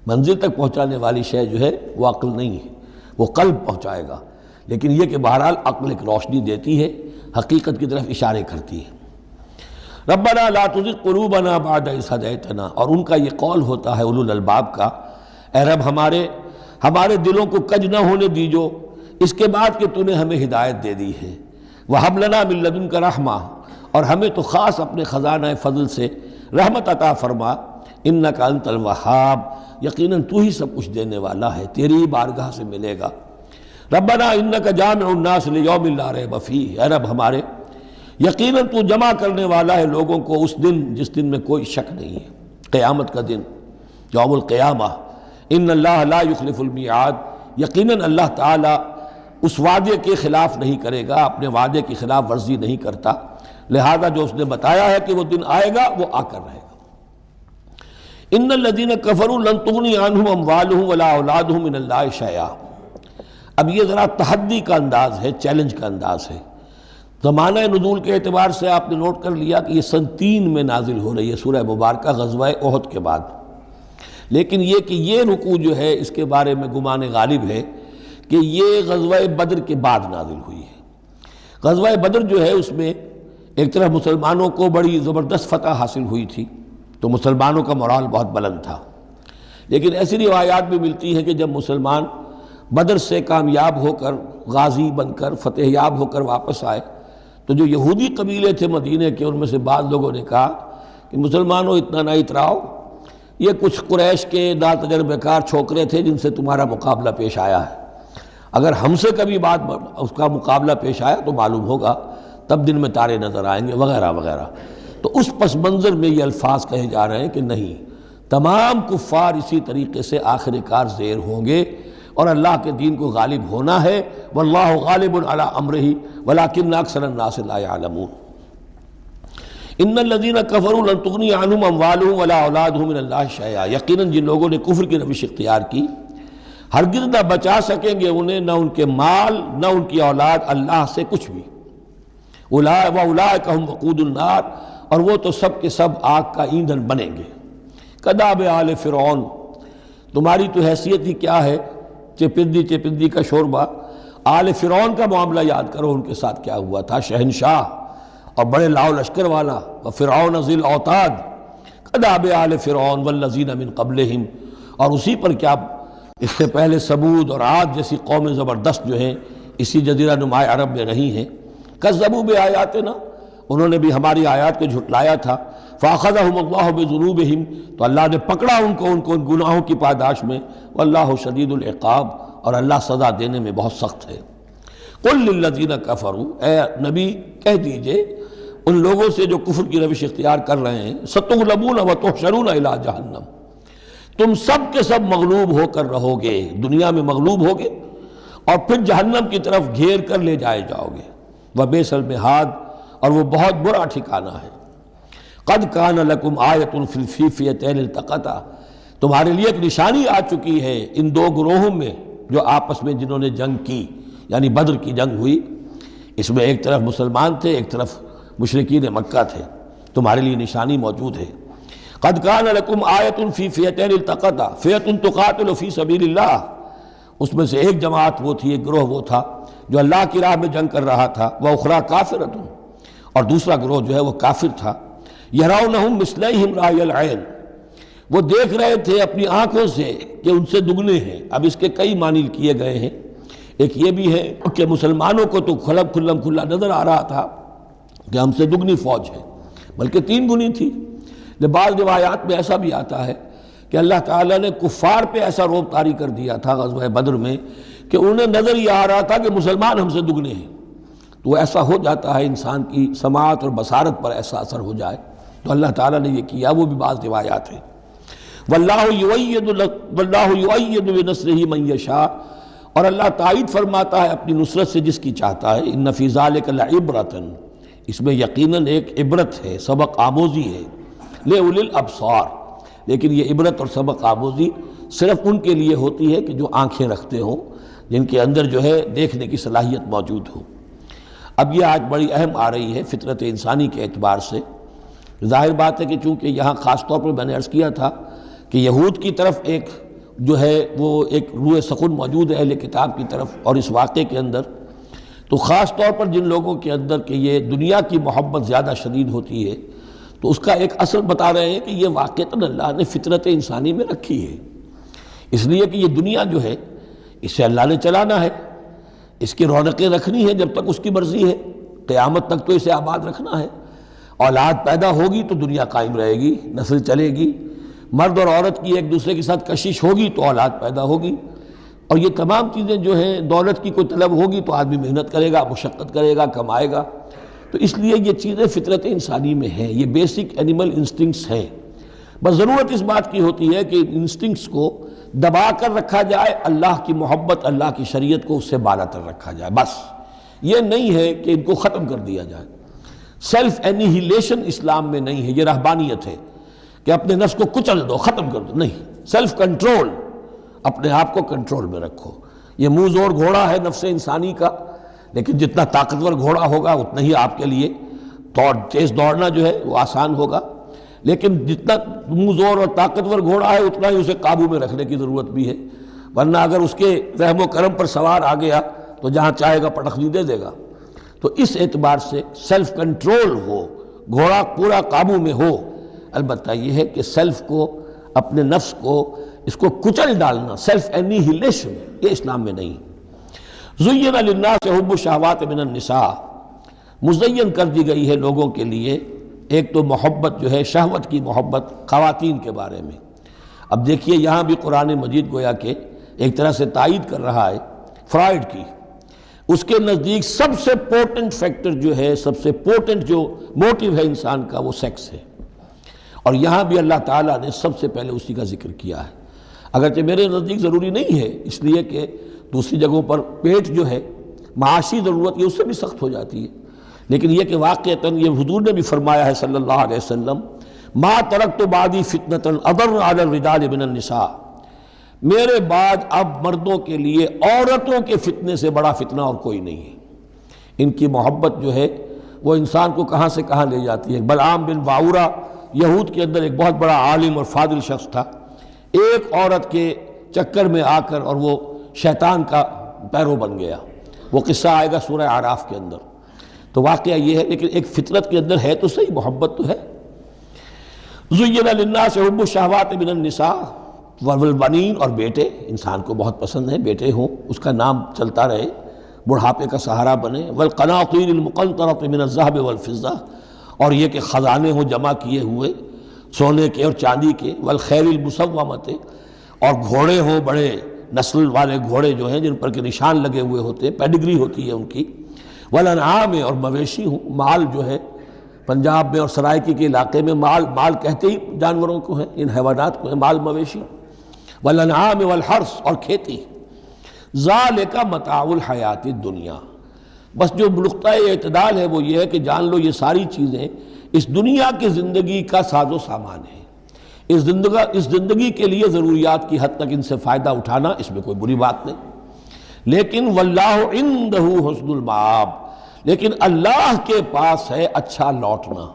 B: منزل تک پہنچانے والی شے جو ہے وہ عقل نہیں ہے، وہ قلب پہنچائے گا، لیکن یہ کہ بہرحال عقل ایک روشنی دیتی ہے، حقیقت کی طرف اشارے کرتی ہے۔ ربنا لا تزغ قلوبنا بعد اذ ہدیتنا، اور ان کا یہ قول ہوتا ہے اولو الالباب کا، اے رب ہمارے دلوں کو کج نہ ہونے دیجو اس کے بعد کہ تو نے ہمیں ہدایت دے دی ہے۔ وہب لنا من لدنک رحمہ، اور ہمیں تو خاص اپنے خزانہ فضل سے رحمت عطا فرما، انک انت الوہاب، یقیناً تو ہی سب کچھ دینے والا ہے، تیری ہی بارگاہ سے ملے گا۔ ربنا انک جامع الناس لیوم لا ریب فیہ، اے رب ہمارے یقیناً تو جمع کرنے والا ہے لوگوں کو اس دن جس دن میں کوئی شک نہیں ہے، قیامت کا دن، یوم القیامہ۔ ان اللہ لا یخلف المیعاد، یقیناً اللہ تعالیٰ اس وعدے کے خلاف نہیں کرے گا، اپنے وعدے کی خلاف ورزی نہیں کرتا، لہذا جو اس نے بتایا ہے کہ وہ دن آئے گا وہ آ کر رہے گا۔ ان الذین کفروا لن تغنی عنہم اموالہم ولا اولادہم من اللہ شیئا، اب یہ ذرا تحدی کا انداز ہے، چیلنج کا انداز ہے۔ زمانہ نزول کے اعتبار سے آپ نے نوٹ کر لیا کہ یہ سن 3 میں نازل ہو رہی ہے سورہ مبارکہ غزوہ احد کے بعد، لیکن یہ کہ یہ رکوع جو ہے اس کے بارے میں گمان غالب ہے کہ یہ غزوہ بدر کے بعد نازل ہوئی ہے۔ غزوہ بدر جو ہے اس میں ایک طرف مسلمانوں کو بڑی زبردست فتح حاصل ہوئی تھی تو مسلمانوں کا مورال بہت بلند تھا، لیکن ایسی روایات بھی ملتی ہیں کہ جب مسلمان بدر سے کامیاب ہو کر، غازی بن کر، فتح یاب ہو کر واپس آئے تو جو یہودی قبیلے تھے مدینے کے، ان میں سے بعض لوگوں نے کہا کہ مسلمانوں اتنا نہ اتراؤ، یہ کچھ قریش کے ناتجربہ کار چھوکرے تھے جن سے تمہارا مقابلہ پیش آیا ہے، اگر ہم سے کبھی اس کا مقابلہ پیش آیا تو معلوم ہوگا، تب دن میں تارے نظر آئیں گے وغیرہ وغیرہ۔ تو اس پس منظر میں یہ الفاظ کہے جا رہے ہیں کہ نہیں، تمام کفار اسی طریقے سے آخر کار زیر ہوں گے اور اللہ کے دین کو غالب ہونا ہے، واللہ غالب علی امرہ ولکن اکثر الناس لا یعلمون۔ ان الذین کفروا لن تغنی عنہم اموالہم ولا اولادہم من اللہ شیئا، یقیناً جن لوگوں نے کفر کی روش اختیار کی ہرگز نہ بچا سکیں گے انہیں، نہ ان کے مال نہ ان کی اولاد اللہ سے کچھ بھی۔ وَأُولَٰئِكَ هُمْ وَقُودُ النَّارِ، اور وہ تو سب کے سب آگ کا ایندھن بنیں گے۔ کداب آل فرعون، تمہاری تو حیثیت ہی کیا ہے، چپندی کا شوربہ۔ آل فرعون کا معاملہ یاد کرو، ان کے ساتھ کیا ہوا تھا، شہنشاہ اور بڑے لاؤ لشکر والا، وفرعون ذی الاوتاد، کداب آل فرعون والذین من قبلہم، اور اسی پر کیا اس سے پہلے ثمود اور عاد جیسی قومیں زبردست جو ہیں اسی جزیرہ نماء عرب میں رہی ہیں، کذبوا بآیاتنا، انہوں نے بھی ہماری آیات کو جھٹلایا تھا، فاخذہم اللہ بذنوبہم، تو اللہ نے پکڑا ان کو ان گناہوں کی پاداش میں، واللہ شدید العقاب، اور اللہ سزا دینے میں بہت سخت ہے۔ قل للذین کفروا، اے نبی کہہ دیجئے ان لوگوں سے جو کفر کی روش اختیار کر رہے ہیں، ستغلبون وتحشرون الی جہنم، تم سب کے سب مغلوب ہو کر رہو گے، دنیا میں مغلوب ہوگے اور پھر جہنم کی طرف گھیر کر لے جائے جاؤ گے، وبئس المہاد، اور وہ بہت برا ٹھکانہ ہے۔ قد کان لکم آیۃ فی فئتین التقطا، تمہارے لیے ایک نشانی آ چکی ہے ان دو گروہوں میں جو آپس میں جنہوں نے جنگ کی، یعنی بدر کی جنگ ہوئی، اس میں ایک طرف مسلمان تھے ایک طرف مشرکین مکہ تھے، تمہارے لیے نشانی موجود ہے۔ قد کان لکم آیۃ فی فئتین التقطا فئۃ تقاتل فی سبیل اللہ، اس میں سے ایک جماعت وہ تھی، ایک گروہ وہ تھا جو اللہ کی راہ میں جنگ کر رہا تھا، وَأُخْرَىٰ کَافِرَةٌ، اور دوسرا گروہ جو ہے وہ کافر تھا، يَرَوْنَهُمْ مِثْلَيْهِمْ رَأْيَ الْعَيْنِ، وہ دیکھ رہے تھے اپنی آنکھوں سے کہ ان سے دگنے ہیں۔ اب اس کے کئی معنی کیے گئے ہیں، ایک یہ بھی ہے کہ مسلمانوں کو تو کھلا نظر آ رہا تھا کہ ہم سے دگنی فوج ہے، بلکہ 3 گنی تھی۔ بعض روایات میں ایسا بھی آتا ہے کہ اللہ تعالیٰ نے کفار پہ ایسا رعب طاری کر دیا تھا غزوہ بدر میں کہ انہیں نظر یہ آ رہا تھا کہ مسلمان ہم سے دگنے ہیں۔ تو ایسا ہو جاتا ہے، انسان کی سماعت اور بصارت پر ایسا اثر ہو جائے، تو اللہ تعالیٰ نے یہ کیا، وہ بھی بعض روایات ہیں۔ واللہ یؤید بنصرہ من یشاء، اور اللہ تائید فرماتا ہے اپنی نصرت سے جس کی چاہتا ہے۔ ان فی ذلک لعبرۃ، اس میں یقیناً ایک عبرت ہے، سبق آموزی ہے، لأولی الابصار، لیکن یہ عبرت اور سبق آموزی صرف ان کے لیے ہوتی ہے کہ جو آنکھیں رکھتے ہوں، جن کے اندر جو ہے دیکھنے کی صلاحیت موجود ہو۔ اب یہ آج بڑی اہم آ رہی ہے فطرت انسانی کے اعتبار سے۔ ظاہر بات ہے کہ چونکہ یہاں خاص طور پر میں نے عرض کیا تھا کہ یہود کی طرف ایک جو ہے وہ ایک روح سخن موجود ہے اہل کتاب کی طرف، اور اس واقعے کے اندر تو خاص طور پر جن لوگوں کے اندر کہ یہ دنیا کی محبت زیادہ شدید ہوتی ہے، تو اس کا ایک اثر بتا رہے ہیں کہ یہ واقعتاً اللہ نے فطرت انسانی میں رکھی ہے، اس لیے کہ یہ دنیا جو ہے اسے اللہ نے چلانا ہے، اس کی رونقیں رکھنی ہے جب تک اس کی مرضی ہے، قیامت تک تو اسے آباد رکھنا ہے۔ اولاد پیدا ہوگی تو دنیا قائم رہے گی، نسل چلے گی، مرد اور عورت کی ایک دوسرے کے ساتھ کشش ہوگی تو اولاد پیدا ہوگی، اور یہ تمام چیزیں جو ہیں، دولت کی کوئی طلب ہوگی تو آدمی محنت کرے گا، مشقت کرے گا، کمائے گا۔ تو اس لیے یہ چیزیں فطرت انسانی میں ہیں، یہ بیسک اینیمل انسٹنکٹس ہیں۔ بس ضرورت اس بات کی ہوتی ہے کہ ان انسٹنکٹس کو دبا کر رکھا جائے، اللہ کی محبت، اللہ کی شریعت کو اس سے بالا تر رکھا جائے، بس یہ نہیں ہے کہ ان کو ختم کر دیا جائے۔ سیلف اینیہیلیشن اسلام میں نہیں ہے، یہ رہبانیت ہے کہ اپنے نفس کو کچل دو، ختم کر دو، نہیں، سیلف کنٹرول، اپنے آپ کو کنٹرول میں رکھو۔ یہ منہ زور گھوڑا ہے نفس انسانی کا، لیکن جتنا طاقتور گھوڑا ہوگا اتنا ہی آپ کے لیے تیز دوڑنا جو ہے وہ آسان ہوگا، لیکن جتنا منہ زور اور طاقتور گھوڑا ہے اتنا ہی اسے قابو میں رکھنے کی ضرورت بھی ہے، ورنہ اگر اس کے رحم و کرم پر سوار آ گیا تو جہاں چاہے گا پٹخنی دے دے گا۔ تو اس اعتبار سے سیلف کنٹرول ہو، گھوڑا پورا قابو میں ہو۔ البتہ یہ ہے کہ سیلف کو، اپنے نفس کو، اس کو کچل ڈالنا، سیلف اینیہیلیشن، یہ اسلام میں نہیں۔ زین للناس حب الشہوات من النساء، مزین کر دی گئی ہے لوگوں کے لیے ایک تو محبت جو ہے، شہوت کی محبت خواتین کے بارے میں۔ اب دیکھیے یہاں بھی قرآن مجید گویا کہ ایک طرح سے تائید کر رہا ہے فرائڈ کی۔ اس کے نزدیک سب سے پورٹنٹ فیکٹر جو ہے، سب سے پورٹنٹ جو موٹیو ہے انسان کا، وہ سیکس ہے، اور یہاں بھی اللہ تعالیٰ نے سب سے پہلے اسی کا ذکر کیا ہے۔ اگرچہ میرے نزدیک ضروری نہیں ہے، اس لیے کہ دوسری جگہوں پر پیٹ جو ہے، معاشی ضرورت یہ اس سے بھی سخت ہو جاتی ہے، لیکن یہ کہ واقعتاً یہ حضور نے بھی فرمایا ہے صلی اللہ علیہ وسلم، ما ترکت بعدی فتنۃ اضر علی الرجال من النساء، میرے بعد اب مردوں کے لیے عورتوں کے فتنے سے بڑا فتنہ اور کوئی نہیں ہے۔ ان کی محبت جو ہے وہ انسان کو کہاں سے کہاں لے جاتی ہے۔ بلعام بن باورہ یہود کے اندر ایک بہت بڑا عالم اور فاضل شخص تھا، ایک عورت کے چکر میں آ کر اور وہ شیطان کا پیرو بن گیا۔ وہ قصہ آئے گا سورہ اعراف کے اندر۔ تو واقعہ یہ ہے، لیکن ایک فطرت کے اندر ہے تو صحیح، محبت تو ہے۔ زین للناس حب الشہوات من النساء والبنین، اور بیٹے انسان کو بہت پسند ہیں، بیٹے ہوں، اس کا نام چلتا رہے، بڑھاپے کا سہارا بنے۔ والقناطیر المقنطرۃ من الذهب والفضہ، اور یہ کہ خزانے ہوں جمع کیے ہوئے سونے کے اور چاندی کے۔ والخیل المسومۃ، اور گھوڑے ہوں، بڑے نسل والے گھوڑے جو ہیں جن پر کے نشان لگے ہوئے ہوتے ہیں، پیڈگری ہوتی ہے ان کی۔ والانعام، اور مویشی ہوں، مال جو ہے پنجاب میں اور سرائکی کے علاقے میں مال کہتے ہی جانوروں کو ہیں، ان حیوانات کو ہیں مال مویشی۔ والانعام والحرث، اور کھیتی۔ ذالک متاع الحیات الدنیا، بس جو نقطہ اعتدال ہے وہ یہ ہے کہ جان لو یہ ساری چیزیں اس دنیا کی زندگی کا ساز و سامان ہے۔ اس زندگی کے لیے ضروریات کی حد تک ان سے فائدہ اٹھانا، اس میں کوئی بری بات نہیں، لیکن واللہ عندہ حسن المآب، لیکن اللہ کے پاس ہے اچھا لوٹنا۔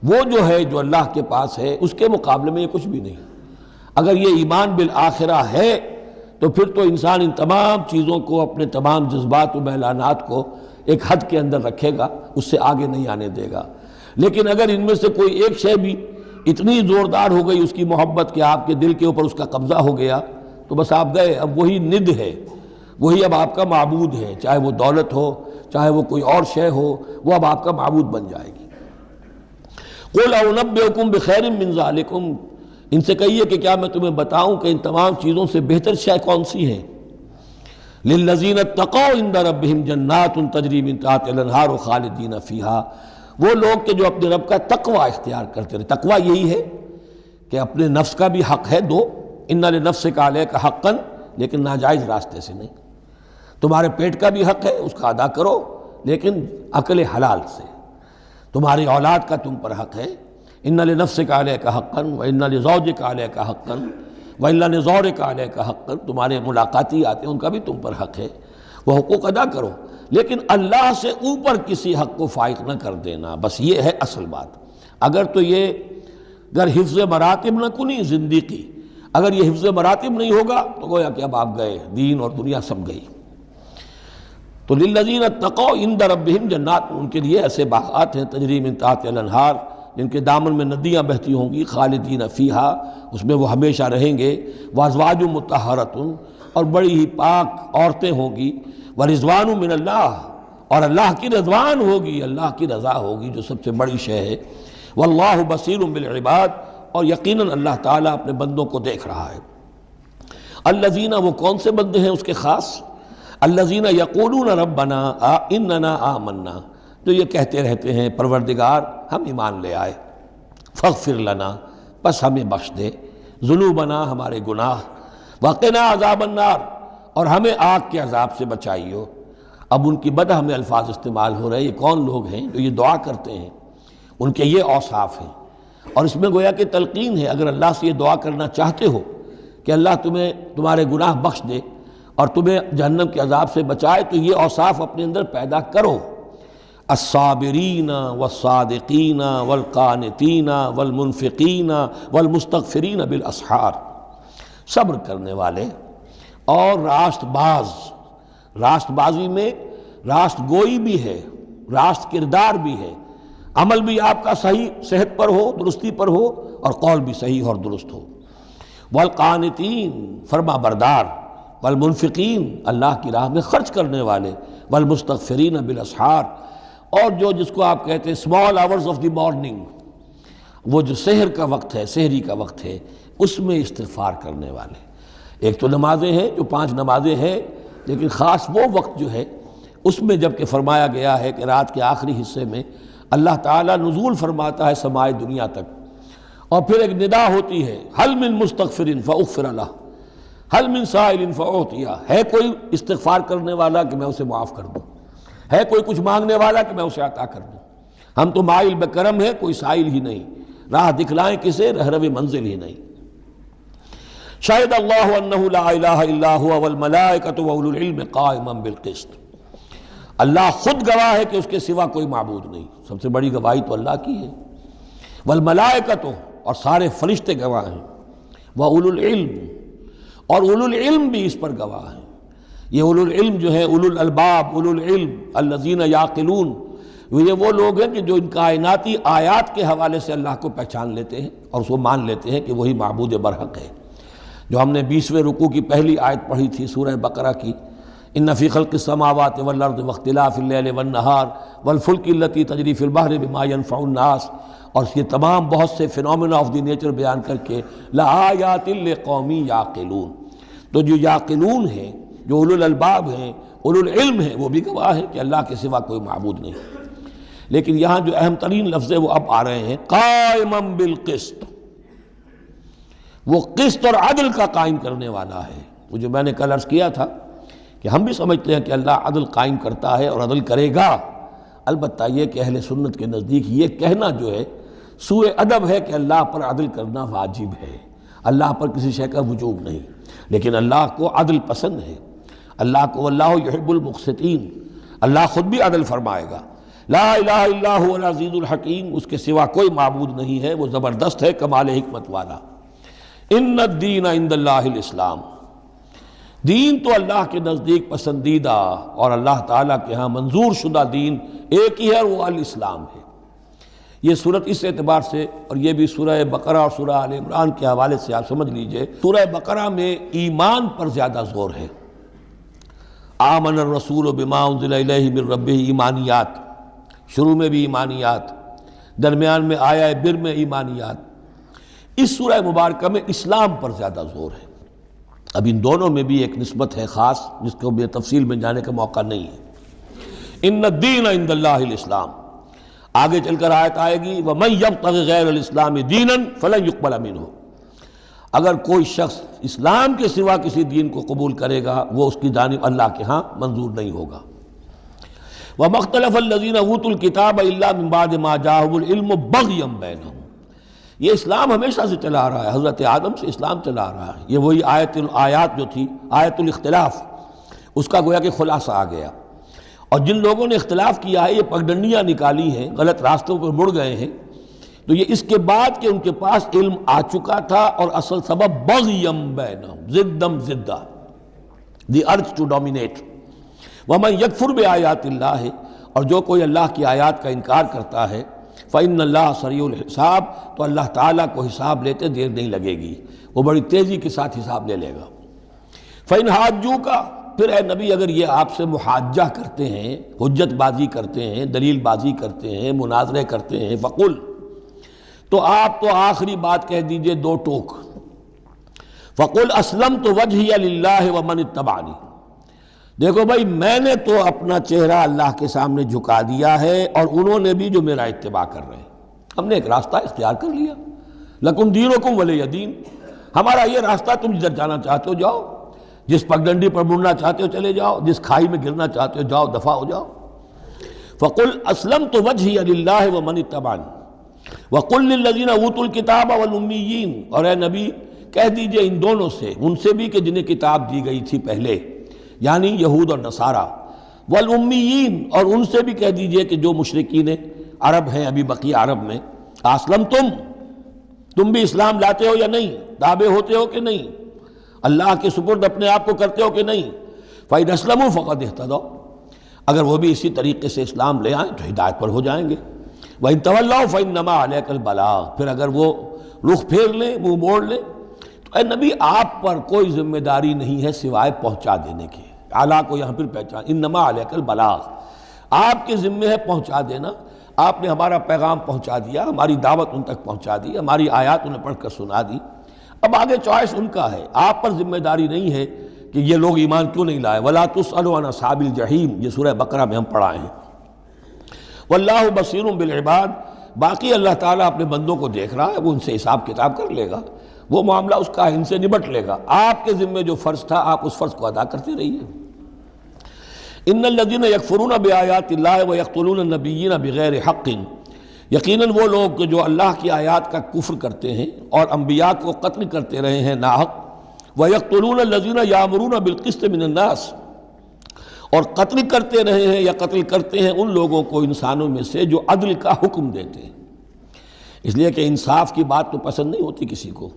B: وہ جو ہے جو اللہ کے پاس ہے اس کے مقابلے میں یہ کچھ بھی نہیں۔ اگر یہ ایمان بالآخرہ ہے تو پھر تو انسان ان تمام چیزوں کو، اپنے تمام جذبات و میلانات کو ایک حد کے اندر رکھے گا، اس سے آگے نہیں آنے دے گا۔ لیکن اگر ان میں سے کوئی ایک شے بھی اتنی زوردار ہو گئی اس کی محبت کہ آپ کے دل کے اوپر اس کا قبضہ ہو گیا تو بس آپ گئے، اب وہی ند ہے، وہی اب آپ کا معبود ہے، چاہے وہ دولت ہو، چاہے وہ کوئی اور شے ہو، وہ اب آپ کا معبود بن جائے گی۔ قُلْ أَنَبِّئُكُمْ بِخَيْرٍ مِّن ذَلِكُمْ، ان سے کہیے کہ کیا میں تمہیں بتاؤں کہ ان تمام چیزوں سے بہتر شے کون سی ہیں؟ لِلَّذِينَ اتَّقَوْا عِندَ رَبِّهِمْ جَنَّاتٌ تَجْرِی مِن تَحْتِهَا الْأَنْہَارُ خَالِدِینَ فِیہَا، وہ لوگ کہ جو اپنے رب کا تقوی اختیار کرتے رہے۔ تقوی یہی ہے کہ اپنے نفس کا بھی حق ہے دو، اِنَّ لِنَفْسِکَ عَلَیکَ حَقًّا، لیکن ناجائز راستے سے نہیں۔ تمہارے پیٹ کا بھی حق ہے، اس کا ادا کرو، لیکن عقل حلال سے۔ تمہاری اولاد کا تم پر حق ہے، اِنَّ لِنَفْسِکَ عَلَیکَ حَقًّا وَإِنَّ لِزَوْجِکَ عَلَیکَ حَقًّا وَإِنَّ لِزَوْرِکَ عَلَیکَ حَقًّا، تمہارے ملاقاتی آتے ہیں ان کا بھی تم پر حق ہے، وہ حقوق ادا کرو، لیکن اللہ سے اوپر کسی حق کو فائق نہ کر دینا، بس یہ ہے اصل بات۔ اگر تو یہ اگر حفظ مراتب نہ کنی زندگی، اگر یہ حفظ مراتب نہیں ہوگا تو گویا کہ اب آپ گئے، دین اور دنیا سب گئی۔ تو للذین اتقوا عند ربہم جنات، ان کے لیے ایسے باغات ہیں تجری من تحتہا الانہار، جن کے دامن میں ندیاں بہتی ہوں گی، خالدین فیہا، اس میں وہ ہمیشہ رہیں گے، وازواج مطہرۃ، اور بڑی ہی پاک عورتیں ہوں گی، ورضوان من اللہ، اور اللہ کی رضوان ہوگی، اللہ کی رضا ہوگی جو سب سے بڑی شے ہے، واللہ بصیر بالعباد، اور یقیناً اللہ تعالیٰ اپنے بندوں کو دیکھ رہا ہے۔ الذین، وہ کون سے بندے ہیں اس کے خاص؟ الذین یقولون ربنا اننا آمنا، جو یہ کہتے رہتے ہیں پروردگار ہم ایمان لے آئے، فاغفر لنا، پس ہمیں بخش دے، ذنوبنا، ہمارے گناہ، وقنا عذاب النار، اور ہمیں آگ کے عذاب سے بچائیو۔ اب ان کی بدہ میں الفاظ استعمال ہو رہے ہیں، یہ کون لوگ ہیں جو یہ دعا کرتے ہیں، ان کے یہ اوصاف ہیں، اور اس میں گویا کہ تلقین ہے، اگر اللہ سے یہ دعا کرنا چاہتے ہو کہ اللہ تمہیں تمہارے گناہ بخش دے اور تمہیں جہنم کے عذاب سے بچائے، تو یہ اوصاف اپنے اندر پیدا کرو۔ الصابرین والصادقین والقانتین والمنفقین والمستغفرین بالاسحار، صبر کرنے والے اور راست باز۔ راست بازی میں راست گوئی بھی ہے، راست کردار بھی ہے، عمل بھی آپ کا صحیح صحت پر ہو، درستی پر ہو، اور قول بھی صحیح اور درست ہو۔ والقانتین، فرما بردار، والمنفقین، اللہ کی راہ میں خرچ کرنے والے، والمستغفرین بالاسحار، اور جو جس کو آپ کہتے ہیں small hours of the morning, وہ جو سحر کا وقت ہے، سحری کا وقت ہے، اس میں استغفار کرنے والے۔ ایک تو نمازیں ہیں جو 5 نمازیں ہیں، لیکن خاص وہ وقت جو ہے اس میں جب کہ فرمایا گیا ہے کہ رات کے آخری حصے میں اللہ تعالیٰ نزول فرماتا ہے سمائے دنیا تک، اور پھر ایک ندا ہوتی ہے، حل من مستغفر فاغفر لہ، حل من سائل فاعطیہ، ہے کوئی استغفار کرنے والا کہ میں اسے معاف کر دوں، ہے کوئی کچھ مانگنے والا کہ میں اسے عطا کر دوں۔ ہم تو مائل بکرم ہے، کوئی سائل ہی نہیں، راہ دکھلائیں کسے، رہرو منزل ہی نہیں۔ شاہد اللہ انہ لا الہ الا هو والملائکۃ واولو العلم قائما بالقسط، اللہ خود گواہ ہے کہ اس کے سوا کوئی معبود نہیں، سب سے بڑی گواہی تو اللہ کی ہے، والملائکۃ، اور سارے فرشتے گواہ ہیں، واولو العلم، اور اولو العلم بھی اس پر گواہ ہیں۔ یہ اولو العلم جو ہے، اولو الالباب، اولو العلم الذین یعقلون، یہ وہ لوگ ہیں کہ جو ان کائناتی آیات کے حوالے سے اللہ کو پہچان لیتے ہیں اور اس کو مان لیتے ہیں کہ وہی معبود برحق ہے۔ جو ہم نے 20ویں رکوع کی پہلی آیت پڑھی تھی سورہ بقرہ کی، ان فی خلق السماوات والارض واختلاف اللیل والنہار والفلک التی تجری فی البحر بما ینفع الناس، اور یہ تمام بہت سے فینومینا آف دی نیچر بیان کر کے لآیات لقوم یعقلون، تو جو یعقلون ہیں، جو اولو الالباب ہیں، اولو العلم ہیں، وہ بھی گواہ ہیں کہ اللہ کے سوا کوئی معبود نہیں۔ لیکن یہاں جو اہم ترین لفظ ہے وہ اب آ رہے ہیں، قائما بالقسط، وہ قسط اور عدل کا قائم کرنے والا ہے۔ وہ جو میں نے کل عرض کیا تھا کہ ہم بھی سمجھتے ہیں کہ اللہ عدل قائم کرتا ہے اور عدل کرے گا، البتہ یہ کہ اہل سنت کے نزدیک یہ کہنا جو ہے سوء ادب ہے کہ اللہ پر عدل کرنا واجب ہے، اللہ پر کسی شے کا وجوب نہیں، لیکن اللہ کو عدل پسند ہے، اللہ کو واللہ یحب المقسطین، اللہ خود بھی عدل فرمائے گا، لا الہ الا هو العزیز الحکیم، اس کے سوا کوئی معبود نہیں ہے، وہ زبردست ہے، کمال حکمت والا۔ ان الدین عند اللہ الاسلام، دین تو اللہ کے نزدیک پسندیدہ اور اللہ تعالیٰ کے ہاں منظور شدہ دین ایک ہی ہے، اور وہ الاسلام ہے۔ یہ صورت اس اعتبار سے، اور یہ بھی سورہ بقرہ اور سورہ آل عمران کے حوالے سے آپ سمجھ لیجئے، سورہ بقرہ میں ایمان پر زیادہ زور ہے۔ آمن الرسول بما انزل الیہ من ربہ، ایمانیات، شروع میں بھی ایمانیات، درمیان میں آیا بر میں ایمانیات۔ اس سورہ مبارکہ میں اسلام پر زیادہ زور ہے۔ اب ان دونوں میں بھی ایک نسبت ہے خاص، جس کو بے تفصیل میں جانے کا موقع نہیں ہے۔ ان الدین عند اللہ الاسلام، آگے چل کر آیت آئے گی وَمَن يَبْتَغِ غَيْرَ الْإِسْلَامِ دِينًا فَلَن يُقْبَلَ مِنْهُ، اگر کوئی شخص اسلام کے سوا کسی دین کو قبول کرے گا، وہ اس کی جانب اللہ کے ہاں منظور نہیں ہوگا۔ وَمَا اخْتَلَفَ الَّذِينَ أُوتُوا الْكِتَابَ إِلَّا مِن بَعْدِ مَا جَاءَهُمُ الْعِلْمُ بَغْيًا بَيْنَهُمْ، یہ اسلام ہمیشہ سے چلا آ رہا ہے، حضرت آدم سے اسلام چلا آ رہا ہے۔ یہ وہی آیات جو تھی، آیت الاختلاف، اس کا گویا کہ خلاصہ آ گیا۔ اور جن لوگوں نے اختلاف کیا ہے، یہ پگڈنڈیاں نکالی ہیں، غلط راستوں پر مڑ گئے ہیں، تو یہ اس کے بعد کہ ان کے پاس علم آ چکا تھا، اور اصل سبب بغیم بینہم، ضدم ضدہ، دی ارج ٹو ڈومینیٹ۔ ومن یکفر بآیات اللہ، اور جو کوئی اللہ کی آیات کا انکار کرتا ہے، فإن اللہ سریع الحساب، تو اللہ تعالیٰ کو حساب لیتے دیر نہیں لگے گی، وہ بڑی تیزی کے ساتھ حساب لے لے گا۔ فإن حاجوک، پھر اے نبی اگر یہ آپ سے محاجہ کرتے ہیں، حجت بازی کرتے ہیں، دلیل بازی کرتے ہیں، مناظرے کرتے ہیں، فقل، تو آپ تو آخری بات کہہ دیجئے دو ٹوک، فقل اسلمت وجہی للہ ومن اتبعنی، دیکھو بھائی میں نے تو اپنا چہرہ اللہ کے سامنے جھکا دیا ہے، اور انہوں نے بھی جو میرا اتباع کر رہے ہیں، ہم نے ایک راستہ اختیار کر لیا، لکم دینکم ولی دین، ہمارا یہ راستہ، تم جدھر جانا چاہتے ہو جاؤ، جس پگڈنڈی پر مڑنا چاہتے ہو چلے جاؤ، جس کھائی میں گرنا چاہتے ہو جاؤ، دفع ہو جاؤ۔ فقل اسلمت وجہی للہ ومن اتبعنی وقل للذین اوتوا الکتاب والامیین، اور اے نبی کہہ دیجئے ان دونوں سے، ان سے بھی کہ جنہیں کتاب دی گئی تھی پہلے، یعنی یہود اور نصارہ، والامیین، اور ان سے بھی کہہ دیجئے کہ جو مشرکین عرب ہیں ابھی بقیہ عرب میں، اسلمتم، تم بھی اسلام لاتے ہو یا نہیں، تابع ہوتے ہو کہ نہیں، اللہ کے سپرد اپنے آپ کو کرتے ہو کہ نہیں، فَإِنْ أَسْلَمُوا فَقَدِ اهْتَدَوْا، اگر وہ بھی اسی طریقے سے اسلام لے آئیں تو ہدایت پر ہو جائیں گے۔ وَإِنْ تَوَلَّوْا فَإِنَّمَا عَلَيْكَ الْبَلَاغُ، پھر اگر وہ رخ پھیر لیں، منہ موڑ لیں، تو اے نبی آپ پر کوئی ذمہ داری نہیں ہے سوائے پہنچا دینے کی۔ اعلیٰ کو یہاں پھر پہچان، انما علیک البلاغ، آپ کے ذمہ ہے پہنچا دینا، آپ نے ہمارا پیغام پہنچا دیا، ہماری دعوت ان تک پہنچا دی، ہماری آیات انہیں پڑھ کر سنا دی، اب آگے چوائس ان کا ہے، آپ پر ذمہ داری نہیں ہے کہ یہ لوگ ایمان کیوں نہیں لائے۔ وَلَا تُسْأَلُوا عَنْ أَصْحَابِ الْجَحِيمِ، یہ سورہ بقرہ میں ہم پڑھائے ہیں۔ وَاللَّهُ بَصِيرٌ بِالْعِبَادِ، باقی اللہ تعالیٰ اپنے بندوں کو دیکھ رہا ہے، وہ ان سے حساب کتاب کر لے گا، وہ معاملہ اس کا ان سے نبٹ لے گا، آپ کے ذمہ جو فرض تھا آپ اس فرض کو ادا کرتے رہیے۔ ان الذین یکفرون بآیات اللہ ویقتلون النبیین بغیر حق، یقیناً وہ لوگ جو اللہ کی آیات کا کفر کرتے ہیں اور انبیاء کو قتل کرتے رہے ہیں ناحق، ویقتلون الذین یامرون بالقسط من الناس، اور قتل کرتے رہے ہیں یا قتل کرتے ہیں ان لوگوں کو انسانوں میں سے جو عدل کا حکم دیتے ہیں، اس لیے کہ انصاف کی بات تو پسند نہیں ہوتی کسی کو،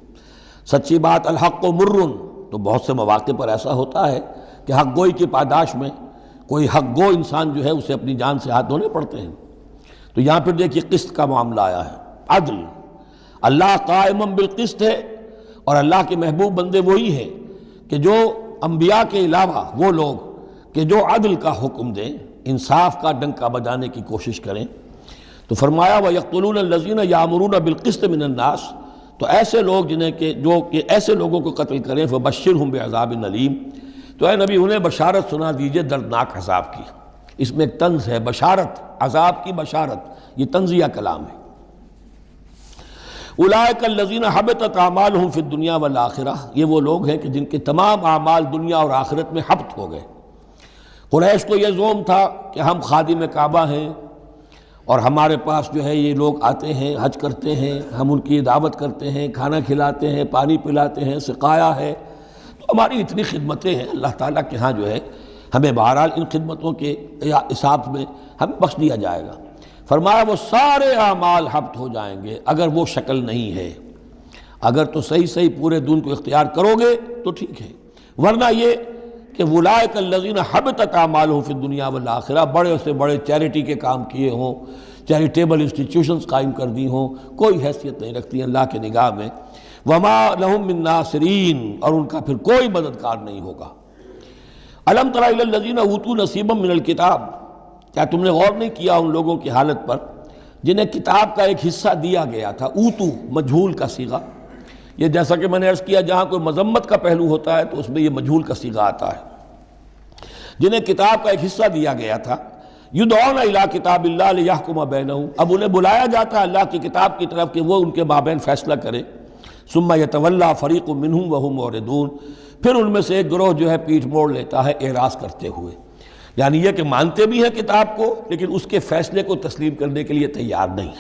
B: سچی بات الحق مرن، تو بہت سے مواقع پر ایسا ہوتا ہے کہ حق گوئی کی پاداش میں کوئی حق گو انسان جو ہے اسے اپنی جان سے ہاتھ دھونے پڑتے ہیں، تو یہاں پھر دیکھیے قسط کا معاملہ آیا ہے، عدل، اللہ قائم بالقسط ہے، اور اللہ کے محبوب بندے وہی ہیں کہ جو انبیاء کے علاوہ وہ لوگ کہ جو عدل کا حکم دیں، انصاف کا ڈنکا بجانے کی کوشش کریں، تو فرمایا وَيَقْتُلُونَ الَّذِينَ يَأْمُرُونَ بِالْقِسْطِ مِنَ النَّاسِ، تو ایسے لوگ جنہیں کہ جو کہ ایسے لوگوں کو قتل کریں فَبَشِّرْهُمْ بِعَذَابٍ أَلِيمٍ، تو اے نبی انہیں بشارت سنا دیجئے دردناک عذاب کی۔ اس میں ایک طنز ہے، بشارت، عذاب کی بشارت، یہ طنزیہ کلام ہے۔ اولئک الذین حبطت اعمالہم فی الدنیا والآخرہ، یہ وہ لوگ ہیں کہ جن کے تمام اعمال دنیا اور آخرت میں حبط ہو گئے۔ قریش کو یہ زوم تھا کہ ہم خادم کعبہ ہیں اور ہمارے پاس جو ہے یہ لوگ آتے ہیں، حج کرتے ہیں، ہم ان کی دعوت کرتے ہیں، کھانا کھلاتے ہیں، پانی پلاتے ہیں، سقایا ہے، تو ہماری اتنی خدمتیں ہیں، اللہ تعالیٰ کے ہاں جو ہے ہمیں بہرحال ان خدمتوں کے حساب میں ہمیں بخش دیا جائے گا۔ فرمایا وہ سارے اعمال حبط ہو جائیں گے اگر وہ شکل نہیں ہے۔ اگر تو صحیح پورے دین کو اختیار کرو گے تو ٹھیک ہے، ورنہ یہ کہ اولئک الذین حبطت اعمالہم فی الدنیا والآخرہ، بڑے سے بڑے چیریٹی کے کام کیے ہوں، چیریٹیبل انسٹیٹیوشنز قائم کر دی ہوں، کوئی حیثیت نہیں رکھتی اللہ کے نگاہ میں۔ وما لہم من ناصرین، اور ان کا پھر کوئی مددگار نہیں ہوگا۔ الم تر الی الذین اوتوا نصیبا من الکتاب، کیا تم نے غور نہیں کیا ان لوگوں کی حالت پر جنہیں کتاب کا ایک حصہ دیا گیا تھا؟ اوتو مجہول کا صیغہ، یہ جیسا کہ میں نے عرض کیا جہاں کوئی مذمت کا پہلو ہوتا ہے تو اس میں یہ مجہول کا صیغہ آتا ہے۔ جنہیں کتاب کا ایک حصہ دیا گیا تھا، یدعون الی کتاب اللہ لیحکم بینہم، اب انہیں بلایا جاتا ہے اللہ کی کتاب کی طرف کہ وہ ان کے مابین فیصلہ کرے۔ ثم یتولی فریق منہم وہم معرضون، پھر ان میں سے ایک گروہ جو ہے پیٹھ موڑ لیتا ہے اعراض کرتے ہوئے، یعنی یہ کہ مانتے بھی ہیں کتاب کو لیکن اس کے فیصلے کو تسلیم کرنے کے لیے تیار نہیں۔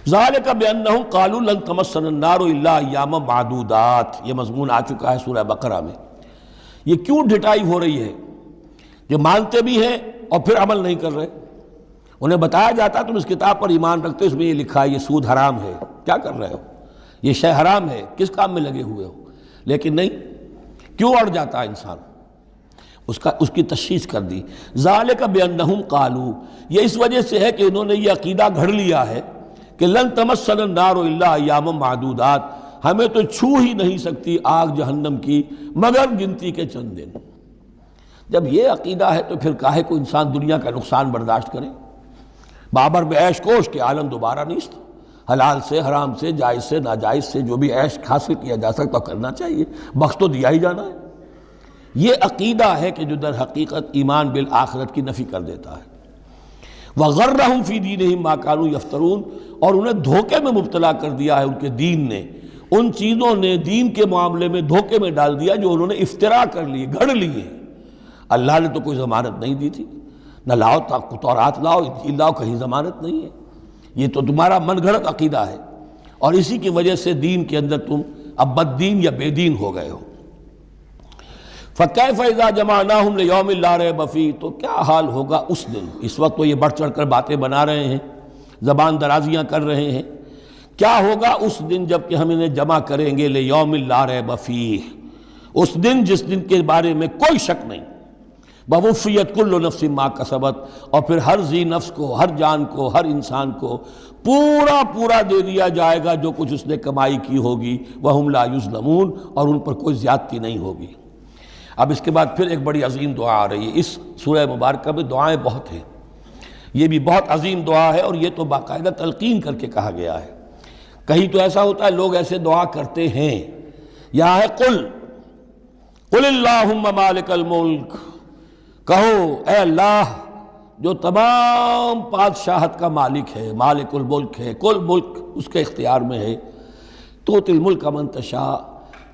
B: ذالک بانہم قالوا لن تمسنا النار الا ایاما معدودات، یہ مضمون آ چکا ہے سورہ بقرہ میں۔ یہ کیوں ڈھٹائی ہو رہی ہے کہ مانتے بھی ہیں اور پھر عمل نہیں کر رہے؟ انہیں بتایا جاتا تم اس کتاب پر ایمان رکھتے، اس میں یہ لکھا ہے یہ سود حرام ہے، کیا کر رہے ہو، یہ شے حرام ہے، کس کام میں لگے ہوئے ہو؟ لیکن نہیں، کیوں اڑ جاتا ہے انسان؟ اس کی تشخیص کر دی۔ ذالک بانہم قالوا، یہ اس وجہ سے ہے کہ انہوں نے یہ عقیدہ گھڑ لیا ہے کہ لن تمسنا النار الا ایاما معدودات، ہمیں تو چھو ہی نہیں سکتی آگ جہنم کی مگر گنتی کے چند دن۔ جب یہ عقیدہ ہے تو پھر کاہے کو انسان دنیا کا نقصان برداشت کرے؟ بابر میں عیش کوش کے عالم دوبارہ نیست، حلال سے حرام سے جائز سے ناجائز سے جو بھی عیش حاصل کیا جا سکتا کرنا چاہیے، بخش تو دیا ہی جانا ہے۔ یہ عقیدہ ہے کہ جو در حقیقت ایمان بالآخرت کی نفی کر دیتا ہے۔ وَغَرَّهُمْ فِي دِينِهِمْ مَا كَانُوا يَفْتَرُونَ، اور انہیں دھوکے میں مبتلا کر دیا ہے ان کے دین نے، ان چیزوں نے دین کے معاملے میں دھوکے میں ڈال دیا جو انہوں نے افترا کر لیے، گھڑ لیے۔ اللہ نے تو کوئی ضمانت نہیں دی تھی، نہ لاؤ تورات لاؤ انجیل لاؤ، کہیں ضمانت نہیں ہے، یہ تو تمہارا من گھڑت عقیدہ ہے، اور اسی کی وجہ سے دین کے اندر تم اب بد دین یا بے دین ہو گئے ہو۔ فَكَيْفَ إِذَا جَمَعْنَاهُمْ لِيَوْمٍ لَا رَيْبَ فِيهِ، تو کیا حال ہوگا اس دن، اس وقت تو یہ بڑھ چڑھ کر باتیں بنا رہے ہیں، زبان درازیاں کر رہے ہیں، کیا ہوگا اس دن جب کہ ہم انہیں جمع کریں گے لِيَوْمٍ لَا رَيْبَ فِيهِ، اس دن جس دن کے بارے میں کوئی شک نہیں۔ وَوُفِّيَتْ كُلُّ نَفْسٍ مَا كَسَبَتْ، اور پھر ہر ذی نفس کو، ہر جان کو، ہر انسان کو پورا دے دیا جائے گا جو کچھ اس نے کمائی کی ہوگی، وَهُمْ لَا يُظْلَمُونَ، اور ان پر کوئی زیادتی نہیں ہوگی۔ اب اس کے بعد پھر ایک بڑی عظیم دعا آ رہی ہے۔ اس سورہ مبارکہ میں دعائیں بہت ہیں، یہ بھی بہت عظیم دعا ہے، اور یہ تو باقاعدہ تلقین کر کے کہا گیا ہے۔ کہیں تو ایسا ہوتا ہے لوگ ایسے دعا کرتے ہیں، یہاں ہے قل اللہم مالک الملک، کہو اے اللہ جو تمام بادشاہت کا مالک ہے، مالک الملک ہے، کل ملک اس کے اختیار میں ہے، تؤتی الملک من تشاء،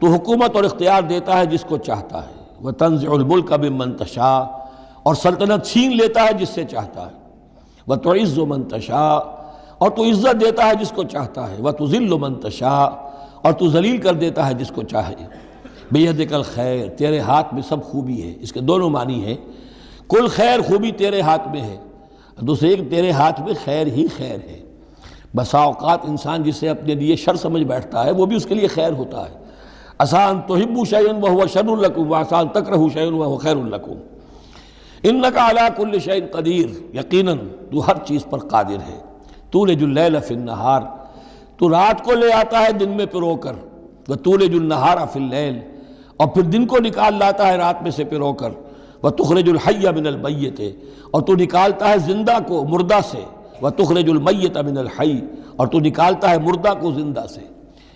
B: تو حکومت اور اختیار دیتا ہے جس کو چاہتا ہے، وتنزع الملک ممن تشاء، اور سلطنت چھین لیتا ہے جس سے چاہتا ہے، وتعز من تشاء، اور تو عزت دیتا ہے جس کو چاہتا ہے، وتذل من تشاء، اور تو ذلیل کر دیتا ہے جس کو چاہے۔ بیدک الخیر، تیرے ہاتھ میں سب خوبی ہے، اس کے دونوں معنی ہیں، کل خیر خوبی تیرے ہاتھ میں ہے، دوسرے ایک تیرے ہاتھ میں خیر ہی خیر ہے۔ بسا اوقات انسان جسے اپنے لیے شر سمجھ بیٹھتا ہے وہ بھی اس کے لیے خیر ہوتا ہے۔ آسان تحبوا شیئا وہو شر لکم، وآسان تکرہوا شیئا وہو خیر لکم، انک علی کل شیء قدیر، یقیناً تو ہر چیز پر قادر ہے۔ تولج اللیل فی النہار، تو رات کو لے آتا ہے دن میں پرو کر، وتولج النہار فی اللیل، اور پھر دن کو نکال لاتا ہے رات میں سے پرو کر، وتخرج الحی من المیت، اور تو نکالتا ہے زندہ کو مردہ سے، وتخرج المیت من الحی، اور تو نکالتا ہے مردہ کو زندہ سے۔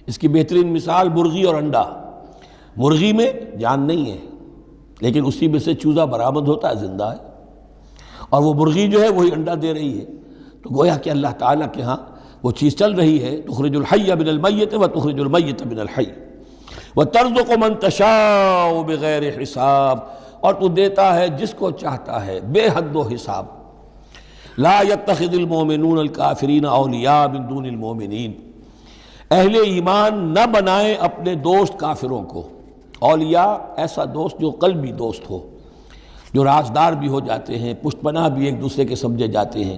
B: اس کی بہترین مثال مرغی اور انڈا، مرغی میں جان نہیں ہے لیکن اسی میں سے چوزہ برآمد ہوتا ہے، زندہ ہے، اور وہ مرغی جو ہے وہی انڈا دے رہی ہے، تو گویا کہ اللہ تعالیٰ کے ہاں وہ چیز چل رہی ہے، تخرج الحی من المیت وتخرج المیت من الحی، وترزق من تشاء بغیر حساب، اور تو دیتا ہے جس کو چاہتا ہے بے حد و حساب۔ لا يتخذ المؤمنون الکافرین اولیاء من دون المؤمنین، اہل ایمان نہ بنائیں اپنے دوست کافروں کو، اولیاء ایسا دوست جو قلبی دوست ہو، جو رازدار بھی ہو جاتے ہیں، پشت پناہ بھی ایک دوسرے کے سمجھے جاتے ہیں،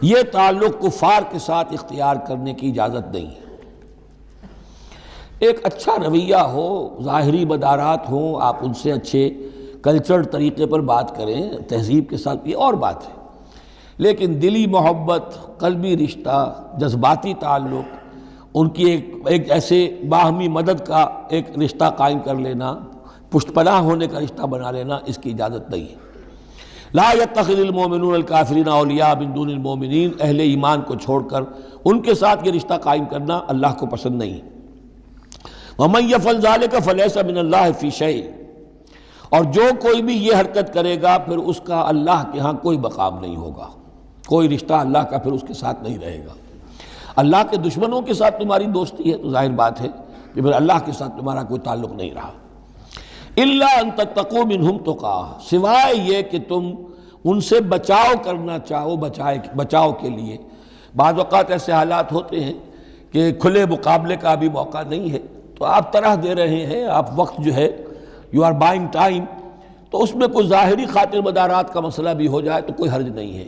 B: یہ تعلق کفار کے ساتھ اختیار کرنے کی اجازت نہیں ہے۔ ایک اچھا رویہ ہو، ظاہری مدارات ہوں، آپ ان سے اچھے کلچرڈ طریقے پر بات کریں، تہذیب کے ساتھ، یہ اور بات ہے، لیکن دلی محبت، قلبی رشتہ، جذباتی تعلق، ان کی ایک ایسے باہمی مدد کا ایک رشتہ قائم کر لینا، پشت پناہ ہونے کا رشتہ بنا لینا، اس کی اجازت نہیں ہے۔ لا يتخذ المؤمنون الکافرین اولیاء من دون المؤمنین، اہل ایمان کو چھوڑ کر ان کے ساتھ یہ رشتہ قائم کرنا اللہ کو پسند نہیں ہے۔ وَمَن يَفْعَلْ ذَلِكَ فَلَيْسَ مِنَ اللَّهِ فِي شَيْءٍ، اور جو کوئی بھی یہ حرکت کرے گا پھر اس کا اللہ کے ہاں کوئی مقام نہیں ہوگا، کوئی رشتہ اللہ کا پھر اس کے ساتھ نہیں رہے گا۔ اللہ کے دشمنوں کے ساتھ تمہاری دوستی ہے تو ظاہر بات ہے کہ پھر اللہ کے ساتھ تمہارا کوئی تعلق نہیں رہا۔ إِلَّا أَن تَتَّقُوا مِنْهُمْ تُقَاةً، سوائے یہ کہ تم ان سے بچاؤ کرنا چاہو، بچاؤ کے لیے۔ بعض اوقات ایسے حالات ہوتے ہیں کہ کھلے مقابلے کا بھی موقع نہیں ہے، تو آپ طرح دے رہے ہیں، آپ وقت جو ہے یو آر بائنگ ٹائم، تو اس میں کوئی ظاہری خاطر مدارات کا مسئلہ بھی ہو جائے تو کوئی حرج نہیں ہے،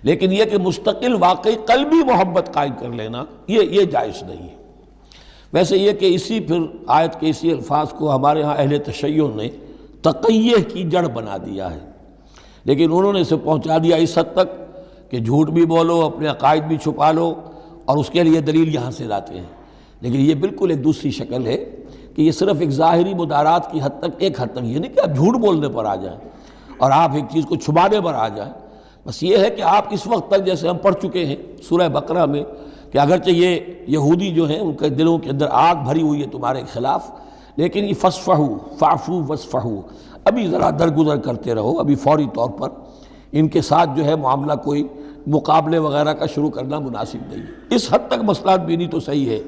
B: لیکن یہ کہ مستقل واقعی قلبی محبت قائم کر لینا یہ جائز نہیں ہے۔ ویسے یہ کہ اسی پھر آیت کے اسی الفاظ کو ہمارے ہاں اہل تشیع نے تقیہ کی جڑ بنا دیا ہے، لیکن انہوں نے اسے پہنچا دیا اس حد تک کہ جھوٹ بھی بولو، اپنے عقائد بھی چھپا لو، اور اس کے لیے دلیل یہاں سے لاتے ہیں، لیکن یہ بالکل ایک دوسری شکل ہے کہ یہ صرف ایک ظاہری مدارات کی حد تک، ایک حد تک، یہ نہیں کہ آپ جھوٹ بولنے پر آ جائیں اور آپ ایک چیز کو چھپانے پر آ جائیں، بس یہ ہے کہ آپ اس وقت تک جیسے ہم پڑھ چکے ہیں سورہ بقرہ میں کہ اگرچہ یہ یہودی جو ہیں ان کے دلوں کے اندر آگ بھری ہوئی ہے تمہارے خلاف، لیکن یہ فَاصْفَحُوا فَاعْفُوا وَاصْفَحُوا، ابھی ذرا درگزر کرتے رہو، ابھی فوری طور پر ان کے ساتھ جو ہے معاملہ کوئی مقابلے وغیرہ کا شروع کرنا مناسب نہیں ہے۔ اس حد تک مصلحت بینی تو صحیح ہے،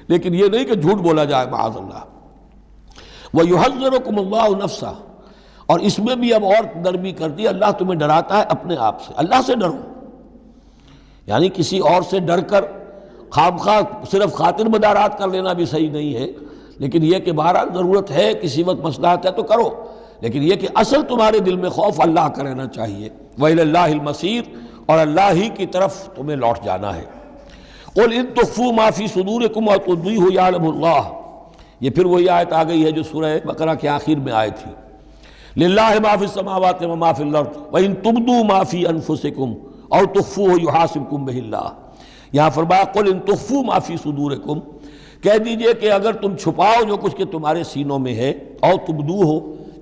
B: لیکن یہ نہیں کہ جھوٹ بولا جائے معاذ اللہ۔ وَيُحَذِّرُكُمُ اللَّهُ نَفْسَهُ، اور اس میں بھی اب اور نرمی کر دی، اللہ تمہیں ڈراتا ہے اپنے آپ سے، اللہ سے ڈرو، یعنی کسی اور سے ڈر کر خواہ صرف خاطر مدارات کر لینا بھی صحیح نہیں ہے، لیکن یہ کہ بہرحال ضرورت ہے، کسی وقت مصلحت ہے تو کرو، لیکن یہ کہ اصل تمہارے دل میں خوف اللہ کا رہنا چاہیے۔ وَإِلَى اللَّهِ الْمَصِيرُ، اور اللہ ہی کی طرف تمہیں لوٹ جانا ہے۔ قُلْ إِن تُخْفُوا مَا فِي صُدُورِكُمْ وَتُبْدُوهُ يَعْلَمُ اللَّهُ، یہ پھر وہی آیت آ گئی ہے جو سورہ بقرہ کے آخر میں آئی تھی، لِلَّهِ مَا فِي السَّمَاوَاتِ وَمَا فِي الْأَرْضِ وَإِن تُبْدُوا مَا فِي أَنفُسِكُمْ أَوْ تُخْفُوهُ يُحَاسِبْكُم بِهِ اللَّهُ، یہاں فرمایا قُلْ إِن تُخْفُوا مَا فِي صُدُورِكُمْ، کہہ دیجئے کہ اگر تم چھپاؤ جو کچھ کہ تمہارے سینوں میں ہے، او تبدوه،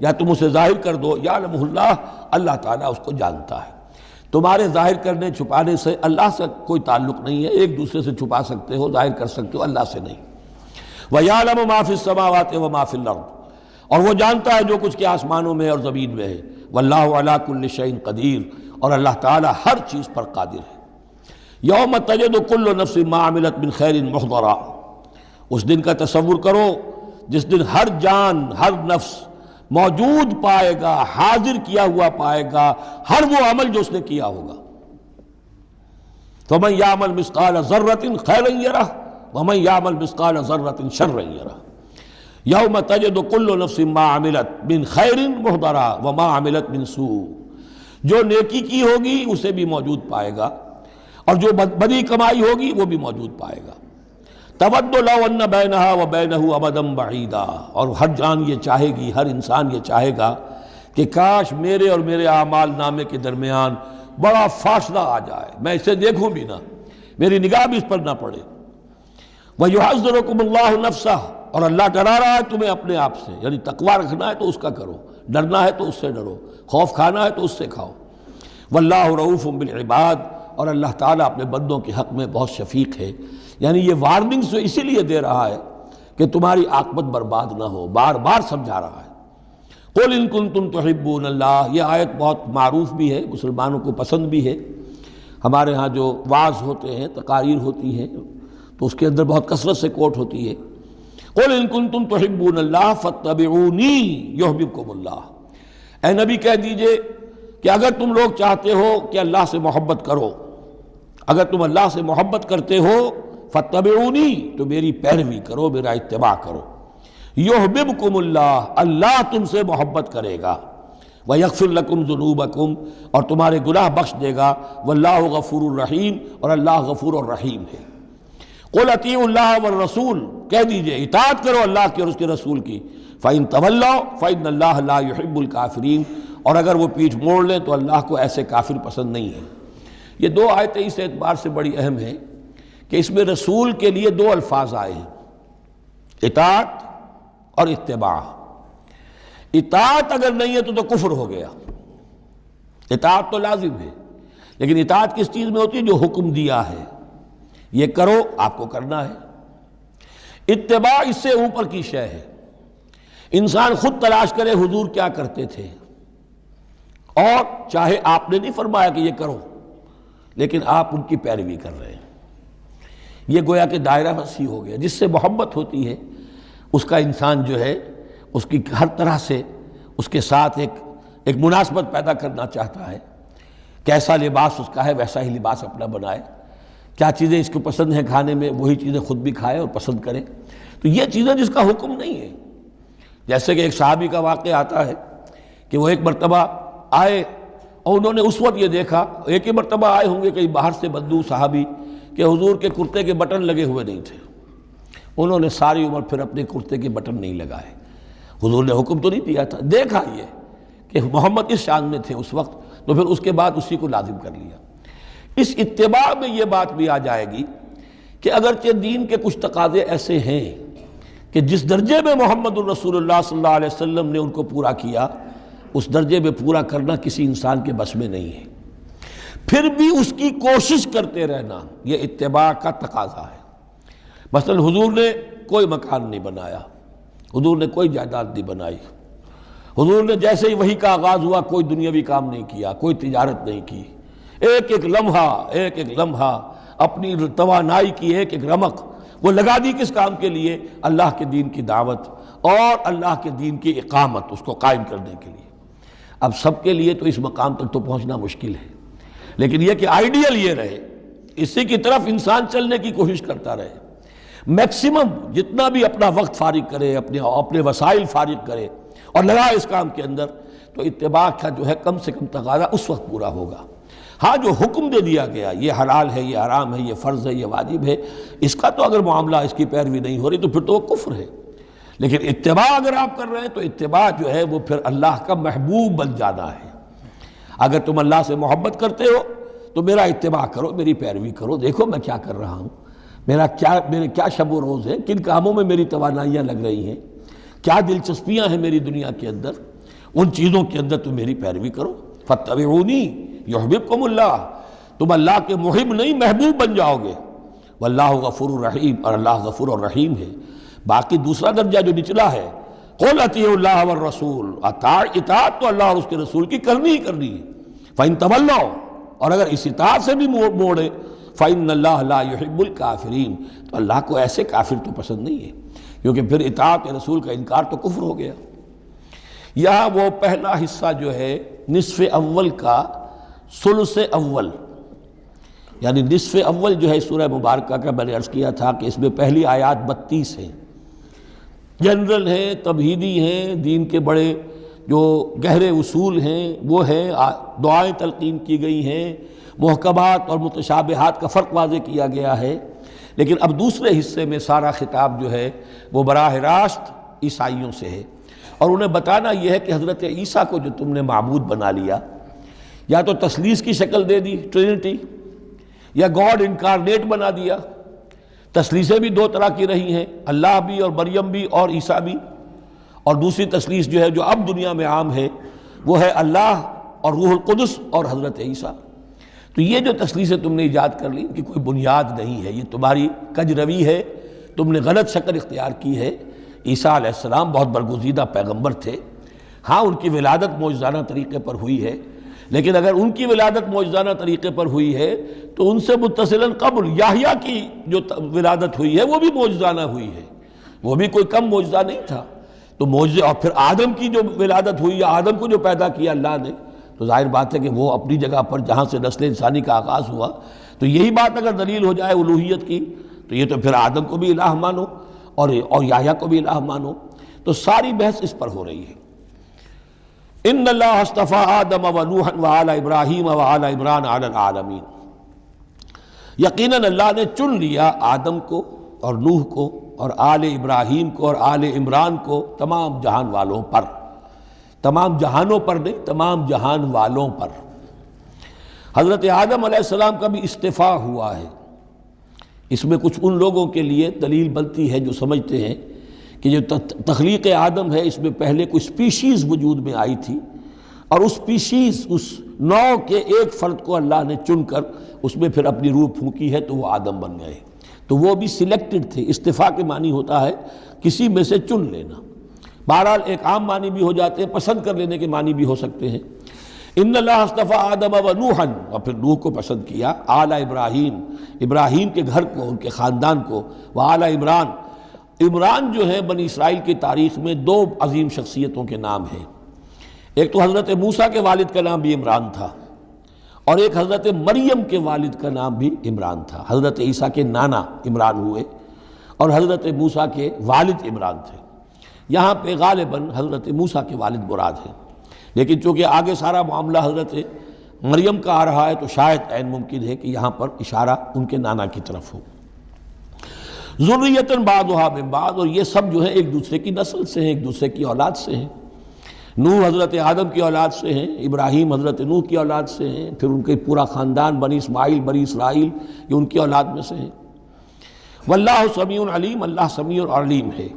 B: یا تم اسے ظاہر کر دو، یعلمہ اللہ، اللہ تعالیٰ اس کو جانتا ہے۔ تمہارے ظاہر کرنے چھپانے سے اللہ سے کوئی تعلق نہیں ہے، ایک دوسرے سے چھپا سکتے ہو، ظاہر کر سکتے ہو، اللہ سے نہیں۔ وَيَعْلَمُ مَا فِي السَّمَاوَاتِ وَمَا فِي الْأَرْضِ، اور وہ جانتا ہے جو کچھ کہ آسمانوں میں اور زمین میں ہے۔ وَاللَّهُ عَلَىٰ كُلِّ شَيْءٍ قَدِيرٌ، اور اللہ تعالیٰ ہر چیز پر قادر ہے۔ یوم تجد کل نفس ما عملت من خیر محضرا، اس دن کا تصور کرو جس دن ہر جان، ہر نفس موجود پائے گا، حاضر کیا ہوا پائے گا ہر وہ عمل جو اس نے کیا ہوگا۔ فَمَن يَعْمَلْ مِثْقَالَ ذَرَّةٍ خَيْرًا يَرَهُ وَمَن يَعْمَلْ مِثْقَالَ ذَرَّةٍ شَرًّا يَرَهُ یوم تجد کل نفس ما عملت من خیر محضرا وما عملت من سوء، جو نیکی کی ہوگی اسے بھی موجود پائے گا، اور جو بدی کمائی ہوگی وہ بھی موجود پائے گا۔ تود لو ان بینہا و بینہ امدا بعیدا، اور ہر جان یہ چاہے گی، ہر انسان یہ چاہے گا کہ کاش میرے اور میرے اعمال نامے کے درمیان بڑا فاصلہ آ جائے، میں اسے دیکھوں بھی نہ، میری نگاہ بھی اس پر نہ پڑے۔ وَيُحَذِّرُكُمُ اللَّهُ نَفْسَهُ، اور اللہ ڈرا رہا ہے تمہیں اپنے آپ سے، یعنی تقویٰ رکھنا ہے تو اس کا کرو، ڈرنا ہے تو اس سے ڈرو، خوف کھانا ہے تو اس سے کھاؤ۔ وَاللَّهُ رَؤُوفٌ بِالْعِبَادِ، اور اللہ تعالیٰ اپنے بندوں کے حق میں بہت شفیق ہے، یعنی یہ وارننگز جو اسی لیے دے رہا ہے کہ تمہاری عاقبت برباد نہ ہو، بار بار سمجھا رہا ہے۔ قُلْ إِن كُنتُمْ تُحِبُّونَ اللَّهَ، یہ آیت بہت معروف بھی ہے، مسلمانوں کو پسند بھی ہے، ہمارے ہاں جو وعظ ہوتے ہیں، تقاریر ہوتی ہیں تو اس کے اندر بہت کثرت سے کوٹ ہوتی ہے۔ قُلْ إِن كُنتُمْ تُحِبُّونَ اللَّهَ فَاتَّبِعُونِي يُحْبِبْكُمُ اللَّهُ، اے نبی کہہ دیجئے کہ اگر تم لوگ چاہتے ہو کہ اللہ سے محبت کرو، اگر تم اللہ سے محبت کرتے ہو فَاتَّبِعُونِي، تو میری پیروی کرو، میرا اتباع کرو۔ یحببکم اللہ، اللہ تم سے محبت کرے گا۔ وَيَغْفِرْ لَكُمْ ذُنُوبَكُمْ، اور تمہارے گناہ بخش دے گا، وَاللَّهُ غَفُورٌ الرحیم، اور اللہ غفور الرحیم ہے۔ قُلْ اطیعوا اللَّهَ وَالرَّسُولَ، کہہ دیجئے اطاعت کرو اللہ کی اور اس کے رسول کی، فَإِن تَوَلَّوْا فَإِنَّ اللَّهَ لَا يُحِبُّ الْكَافِرِينَ، اور اگر وہ پیٹھ موڑ لیں تو اللہ کو ایسے کافر پسند نہیں ہے۔ یہ دو آیتیں اس اعتبار سے بڑی اہم ہیں کہ اس میں رسول کے لیے دو الفاظ آئے ہیں، اطاعت اور اتباع۔ اطاعت اگر نہیں ہے تو کفر ہو گیا۔ اطاعت تو لازم ہے، لیکن اطاعت کس چیز میں ہوتی ہے؟ جو حکم دیا ہے، یہ کرو، آپ کو کرنا ہے۔ اتباع اس سے اوپر کی شے ہے، انسان خود تلاش کرے حضور کیا کرتے تھے، اور چاہے آپ نے نہیں فرمایا کہ یہ کرو، لیکن آپ ان کی پیروی کر رہے ہیں۔ یہ گویا کہ دائرہ وسیع ہو گیا۔ جس سے محبت ہوتی ہے اس کا انسان جو ہے اس کی ہر طرح سے اس کے ساتھ ایک مناسبت پیدا کرنا چاہتا ہے۔ کیسا لباس اس کا ہے ویسا ہی لباس اپنا بنائے، کیا چیزیں اس کو پسند ہیں کھانے میں وہی چیزیں خود بھی کھائے اور پسند کرے۔ تو یہ چیزیں جس کا حکم نہیں ہے، جیسے کہ ایک صحابی کا واقعہ آتا ہے کہ وہ ایک مرتبہ آئے اور انہوں نے اس وقت یہ دیکھا، ایک ہی مرتبہ آئے ہوں گے کہیں باہر سے بدو صحابی، کہ حضور کے کرتے کے بٹن لگے ہوئے نہیں تھے۔ انہوں نے ساری عمر پھر اپنے کرتے کے بٹن نہیں لگائے۔ حضور نے حکم تو نہیں دیا تھا، دیکھا یہ کہ محمد اس شان میں تھے اس وقت، تو پھر اس کے بعد اسی کو لازم کر لیا۔ اس اتباع میں یہ بات بھی آ جائے گی کہ اگرچہ دین کے کچھ تقاضے ایسے ہیں کہ جس درجے میں محمد الرسول اللہ صلی اللہ علیہ وسلم نے ان کو پورا کیا، اس درجے میں پورا کرنا کسی انسان کے بس میں نہیں ہے، پھر بھی اس کی کوشش کرتے رہنا یہ اتباع کا تقاضا ہے۔ مثلا حضور نے کوئی مکان نہیں بنایا، حضور نے کوئی جائیداد نہیں بنائی، حضور نے جیسے ہی وحی کا آغاز ہوا کوئی دنیاوی کام نہیں کیا، کوئی تجارت نہیں کی، ایک ایک لمحہ اپنی توانائی کی ایک رمق وہ لگا دی کس کام کے لیے؟ اللہ کے دین کی دعوت اور اللہ کے دین کی اقامت، اس کو قائم کرنے کے لیے۔ اب سب کے لیے تو اس مقام تک تو پہنچنا مشکل ہے، لیکن یہ کہ آئیڈیل یہ رہے، اسی کی طرف انسان چلنے کی کوشش کرتا رہے، میکسیمم جتنا بھی اپنا وقت فارغ کرے، اپنے وسائل فارغ کرے اور لگائے اس کام کے اندر، تو اتباع کا جو ہے کم سے کم تقاضا اس وقت پورا ہوگا۔ ہاں جو حکم دے دیا گیا، یہ حلال ہے، یہ حرام ہے، یہ فرض ہے، یہ واجب ہے، اس کا تو اگر معاملہ اس کی پیروی نہیں ہو رہی تو پھر تو وہ کفر ہے۔ لیکن اتباع اگر آپ کر رہے ہیں تو اتباع جو ہے وہ پھر اللہ کا محبوب بن جانا ہے۔ اگر تم اللہ سے محبت کرتے ہو تو میرا اتباع کرو، میری پیروی کرو، دیکھو میں کیا کر رہا ہوں، میرے کیا شب و روز ہیں، کن کاموں میں میری توانائیاں لگ رہی ہیں، کیا دلچسپیاں ہیں میری دنیا کے اندر، ان چیزوں کے اندر تم میری پیروی کرو۔ فاتبعونی یحببکم اللہ، تم اللہ کے محب نہیں محبوب بن جاؤ گے۔ واللہ غفور الرحیم، اور اللہ غفور الرحیم ہے۔ باقی دوسرا درجہ جو نچلا ہے، قل اطیعوا اللہ والرسول، اطاعت تو اللہ اور اس کے رسول کی کرنی ہی کرنی ہے۔ فإن تولوا، اور اگر اس اطاعت سے بھی موڑے، فإن اللہ لا يحب الکافرین، تو اللہ کو ایسے کافر تو پسند نہیں ہے، کیونکہ پھر اطاعت رسول کا انکار تو کفر ہو گیا۔ یہاں وہ پہلا حصہ جو ہے نصف اول کا ثلث اول، یعنی نصف اول جو ہے سورہ مبارکہ کا، میں نے عرض کیا تھا کہ اس میں پہلی آیات 32 ہیں، جنرل ہیں، تمہیدی ہیں، دین کے بڑے جو گہرے اصول ہیں وہ ہیں، دعائیں تلقین کی گئی ہیں، محکمات اور متشابہات کا فرق واضح کیا گیا ہے۔ لیکن اب دوسرے حصے میں سارا خطاب جو ہے وہ براہ راست عیسائیوں سے ہے، اور انہیں بتانا یہ ہے کہ حضرت عیسیٰ کو جو تم نے معبود بنا لیا، یا تو تثلیث کی شکل دے دی ٹرینٹی، یا گاڈ انکارنیٹ بنا دیا۔ تثلیثیں بھی دو طرح کی رہی ہیں، اللہ بھی اور مریم بھی اور عیسیٰ بھی، اور دوسری تثلیث جو ہے جو اب دنیا میں عام ہے وہ ہے اللہ اور روح القدس اور حضرت عیسیٰ۔ تو یہ جو تثلیثیں تم نے ایجاد کر لی ان کی کوئی بنیاد نہیں ہے، یہ تمہاری کج روی ہے، تم نے غلط شکل اختیار کی ہے۔ عیسیٰ علیہ السلام بہت برگزیدہ پیغمبر تھے، ہاں ان کی ولادت معجزانہ طریقے پر ہوئی ہے، لیکن اگر ان کی ولادت معجزانہ طریقے پر ہوئی ہے تو ان سے متصلاً قبل یحییٰ کی جو ولادت ہوئی ہے وہ بھی معجزانہ ہوئی ہے، وہ بھی کوئی کم معجزہ نہیں تھا۔ تو معجزے، اور پھر آدم کی جو ولادت ہوئی یا آدم کو جو پیدا کیا اللہ نے، تو ظاہر بات ہے کہ وہ اپنی جگہ پر جہاں سے نسل انسانی کا آغاز ہوا، تو یہی بات اگر دلیل ہو جائے الوہیت کی تو یہ تو پھر آدم کو بھی الہ مانو اور یحییٰ کو بھی الہ مانو۔ تو ساری بحث اس پر ہو رہی ہے۔ ان اللہ اصطفیٰ آدم و نوحا وآل ابراہیم وآل عمران علی العالمین، یقیناً اللہ نے چن لیا آدم کو اور نوح کو اور آل ابراہیم کو اور آل عمران کو تمام جہان والوں پر، تمام جہانوں پر نہیں، تمام جہان والوں پر۔ حضرت آدم علیہ السلام کا بھی استفاء ہوا ہے۔ اس میں کچھ ان لوگوں کے لیے دلیل بنتی ہے جو سمجھتے ہیں کہ جو تخلیق آدم ہے اس میں پہلے کوئی سپیشیز وجود میں آئی تھی، اور اس سپیشیز، اس نوع کے ایک فرد کو اللہ نے چن کر اس میں پھر اپنی روح پھونکی ہے تو وہ آدم بن گئے، تو وہ بھی سلیکٹڈ تھے۔ استفاء کے معنی ہوتا ہے کسی میں سے چن لینا، بہرحال ایک عام معنی بھی ہو جاتے ہیں، پسند کر لینے کے معنی بھی ہو سکتے ہیں۔ ان اللہ اصطفیٰ آدم و نوحا، اور پھر نوح کو پسند کیا، آل ابراہیم، ابراہیم کے گھر کو، ان کے خاندان کو، وآل عمران، عمران جو ہے بنی اسرائیل کی تاریخ میں دو عظیم شخصیتوں کے نام ہیں، ایک تو حضرت موسیٰ کے والد کا نام بھی عمران تھا، اور ایک حضرت مریم کے والد کا نام بھی عمران تھا۔ حضرت عیسیٰ کے نانا عمران ہوئے اور حضرت موسیٰ کے والد عمران تھے۔ یہاں پہ غالباً حضرت موسیٰ کے والد مراد ہیں، لیکن چونکہ آگے سارا معاملہ حضرت مریم کا آ رہا ہے تو شاید عین ممکن ہے کہ یہاں پر اشارہ ان کے نانا کی طرف ہو۔ ذریۃ بعضھا من بعض، اور یہ سب جو ہے ایک دوسرے کی نسل سے ہیں، ایک دوسرے کی اولاد سے ہیں۔ نوح حضرت آدم کی اولاد سے ہیں، ابراہیم حضرت نوح کی اولاد سے ہیں، پھر ان کے پورا خاندان بنی اسماعیل بنی اسرائیل یہ ان کی اولاد میں سے ہیں۔ واللہ سمیع علیم، اللہ سمیع اور علیم ہے۔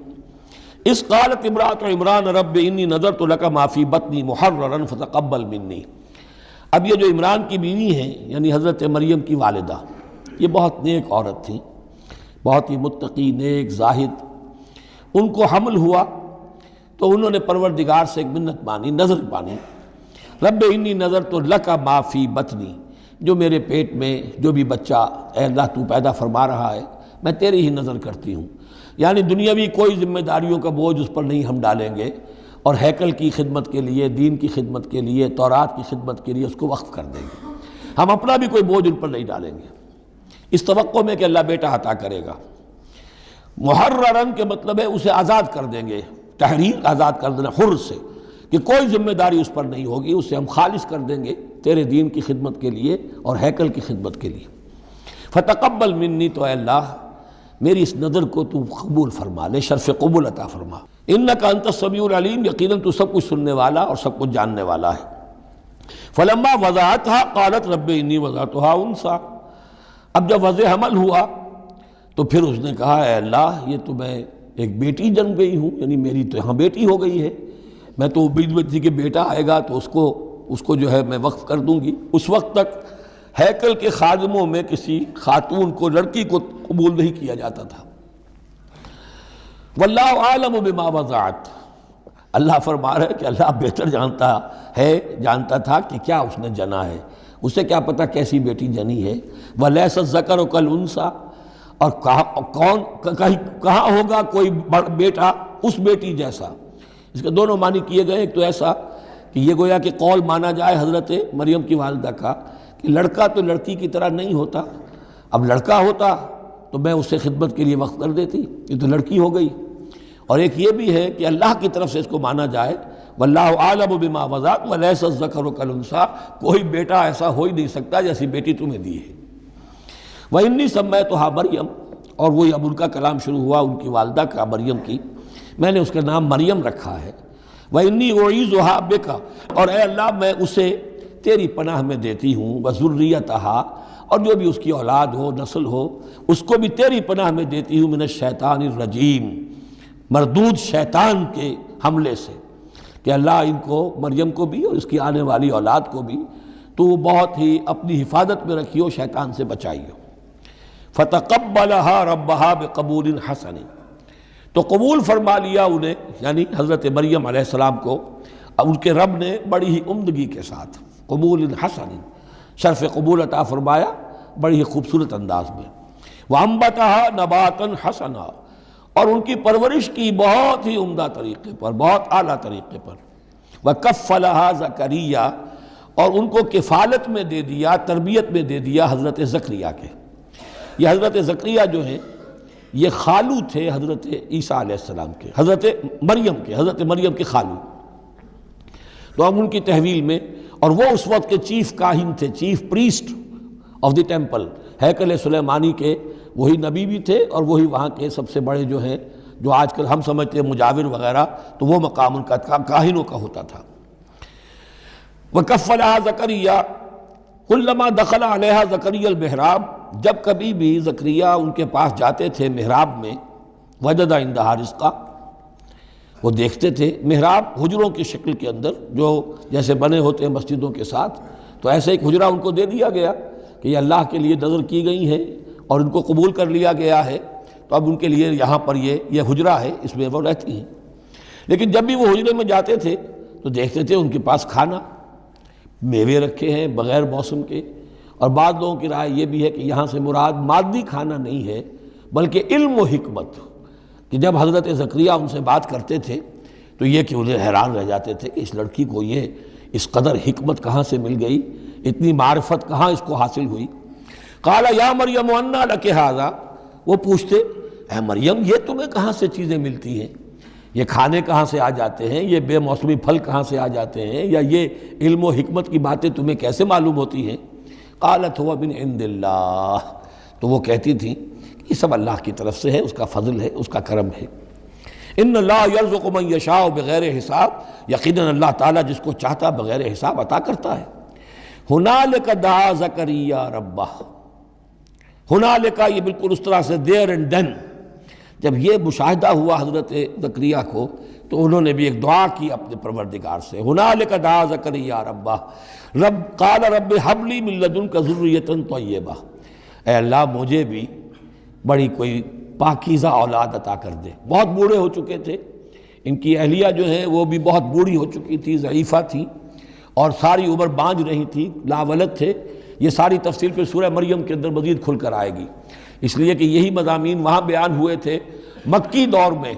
B: اس قالت امرأۃ عمران رب انی نذرت لک ما فی بطنی محررا فتقبل منی۔ اب یہ جو عمران کی بیوی ہیں یعنی حضرت مریم کی والدہ، یہ بہت نیک عورت تھیں، بہت ہی متقی، نیک، زاہد۔ ان کو حمل ہوا تو انہوں نے پروردگار سے ایک منت مانی، نظر مانی، رب انی نذرت لک ما فی بطنی، جو میرے پیٹ میں جو بھی بچہ اے اللہ تو پیدا فرما رہا ہے میں تیری ہی نظر کرتی ہوں، یعنی دنیاوی کوئی ذمہ داریوں کا بوجھ اس پر نہیں ہم ڈالیں گے، اور ہیکل کی خدمت کے لیے، دین کی خدمت کے لیے، تورات کی خدمت کے لیے اس کو وقف کر دیں گے، ہم اپنا بھی کوئی بوجھ ان پر نہیں ڈالیں گے، اس توقع میں کہ اللہ بیٹا عطا کرے گا۔ محررن کے مطلب ہے اسے آزاد کر دیں گے، تحریر آزاد کر دینا حر سے، کہ کوئی ذمہ داری اس پر نہیں ہوگی، اسے ہم خالص کر دیں گے تیرے دین کی خدمت کے لیے اور ہیکل کی خدمت کے لیے۔ فتقبل منی، تو اے اللہ میری اس نظر کو تو قبول فرما لے، شرف قبول عطا فرما۔ انک انت السمیع العلیم، یقیناً تو سب کچھ سننے والا اور سب کچھ جاننے والا ہے۔ فلما وضعتها قالت رب انی وضعتها انثی، اب جب وضع حمل ہوا تو پھر اس نے کہا اے اللہ یہ تو میں ایک بیٹی جنم گئی ہوں، یعنی میری تو یہاں بیٹی ہو گئی ہے، میں تو امید میں تھی کہ بیٹا آئے گا تو اس کو جو ہے میں وقف کر دوں گی۔ اس وقت تک ہیکل کے خادموں میں کسی خاتون کو، لڑکی کو قبول نہیں کیا جاتا تھا۔ واللہ عالم بما وضعت، اللہ فرما رہا ہے کہ اللہ بہتر جانتا تھا کہ کیا اس نے جنا ہے، اسے کیا پتہ کیسی بیٹی جنی ہے۔ وَلَيْسَ الذَّكَرُ كَالْأُنثىٰ، اور کہاں ہوگا کوئی بیٹا اس بیٹی جیسا۔ اس کے دونوں معنی کیے گئے، ایک تو ایسا کہ یہ گویا کہ قول مانا جائے حضرت مریم کی والدہ کا کہ لڑکا تو لڑکی کی طرح نہیں ہوتا، اب لڑکا ہوتا تو میں اسے خدمت کے لیے وقف کر دیتی، یہ تو لڑکی ہو گئی۔ اور ایک یہ بھی ہے کہ اللہ کی طرف سے اس کو مانا جائے واللہ عالم بما وضعت ولیس الذکر کالانثیٰ، کوئی بیٹا ایسا ہو ہی نہیں سکتا جیسی بیٹی تمہیں دی ہے۔ وَإِنِّي سَمَّيْتُهَا مریم، اور وہی اب ان کا کلام شروع ہوا ان کی والدہ کا مریم کی، میں نے اس کا نام مریم رکھا ہے۔ وَإِنِّي أُعِيذُهَا بِكَ، اور اے اللہ میں اسے تیری پناہ میں دیتی ہوں، وَذُرِّيَّتَهَا، اور جو بھی اس کی اولاد ہو، نسل ہو، اس کو بھی تیری پناہ میں دیتی ہوں، من الشیطان الرجیم، مردود شیطان کے حملے سے، کہ اللہ ان کو، مریم کو بھی اور اس کی آنے والی اولاد کو بھی تو بہت ہی اپنی حفاظت میں رکھیو، شیطان سے بچائیو۔ فتقبلها ربها بقبول حسن، تو قبول فرما لیا انہیں، یعنی حضرت مریم علیہ السلام کو ان کے رب نے بڑی ہی عمدگی کے ساتھ، قبول حسن، شرف قبول عطا فرمایا بڑی ہی خوبصورت انداز میں۔ وانبتها نباتا حسنا، اور ان کی پرورش کی بہت ہی عمدہ طریقے پر، بہت اعلیٰ طریقے پر۔ وکفلها زکریا، اور ان کو کفالت میں دے دیا، تربیت میں دے دیا حضرت زکریا کے۔ یہ حضرت زکریا جو ہیں یہ خالو تھے حضرت عیسیٰ علیہ السلام کے، حضرت مریم کے خالو۔ تو اب ان کی تحویل میں، اور وہ اس وقت کے چیف کاہن تھے، chief priest of the temple, ہیکل سلیمانی کے وہی نبی بھی تھے اور وہی وہاں کے سب سے بڑے جو ہیں، جو آج کل ہم سمجھتے ہیں مجاور وغیرہ، تو وہ مقام ان کا کاہنوں کا ہوتا تھا۔ وَكَفَّلَهَا زَكَرِيَّا كُلَّمَا دَخَلَ عَلَيْهَا زَكَرِيَّا الْمِحْرَابَ، جب کبھی بھی زکریا ان کے پاس جاتے تھے محراب میں، وجد عندہا رزقا، وہ دیکھتے تھے محراب حجروں کی شکل کے اندر جو جیسے بنے ہوتے ہیں مسجدوں کے ساتھ، تو ایسے ایک حجرہ ان کو دے دیا گیا کہ یہ اللہ کے لیے نظر کی گئی ہیں اور ان کو قبول کر لیا گیا ہے، تو اب ان کے لیے یہاں پر یہ حجرہ ہے، اس میں وہ رہتی ہیں۔ لیکن جب بھی وہ حجرے میں جاتے تھے تو دیکھتے تھے ان کے پاس کھانا، میوے رکھے ہیں بغیر موسم کے، اور بعض لوگوں کی رائے یہ بھی ہے کہ یہاں سے مراد مادی کھانا نہیں ہے بلکہ علم و حکمت، کہ جب حضرت زکریا ان سے بات کرتے تھے تو یہ کہ انہیں حیران رہ جاتے تھے کہ اس لڑکی کو یہ اس قدر حکمت کہاں سے مل گئی، اتنی معرفت کہاں اس کو حاصل ہوئی۔ قال یا مریم انا لک ھذا، وہ پوچھتے اے مریم یہ تمہیں کہاں سے چیزیں ملتی ہیں، یہ کھانے کہاں سے آ جاتے ہیں، یہ بے موسمی پھل کہاں سے آ جاتے ہیں، یا یہ علم و حکمت کی باتیں تمہیں کیسے معلوم ہوتی ہیں؟ قالت هو من عند اللہ، تو وہ کہتی تھیں یہ سب اللہ کی طرف سے ہے، اس کا فضل ہے، اس کا کرم ہے۔ ان اللہ یرزق من یشاء بغیر حساب، یقیناً اللہ تعالیٰ جس کو چاہتا بغیر حساب عطا کرتا ہے۔ ہنالک دعا زکریا ربہ، ہنالک یہ بالکل اس طرح سے دیر اینڈ دین، جب یہ مشاہدہ ہوا حضرت زکریا کو تو انہوں نے بھی ایک دعا کی اپنے پروردگار سے، ہنالک دعا زکریا ربہ رب قال رب ہب لی من لدنک ذریۃ طیبہ، اے اللہ مجھے بھی بڑی کوئی پاکیزہ اولاد عطا کر دے۔ بہت بوڑھے ہو چکے تھے، ان کی اہلیہ جو ہے وہ بھی بہت بوڑھی ہو چکی تھی، ضعیفہ تھی، اور ساری عمر بانجھ رہی تھی، لاولد تھے۔ یہ ساری تفصیل پھر سورہ مریم کے اندر مزید کھل کر آئے گی، اس لیے کہ یہی مضامین وہاں بیان ہوئے تھے مکی دور میں،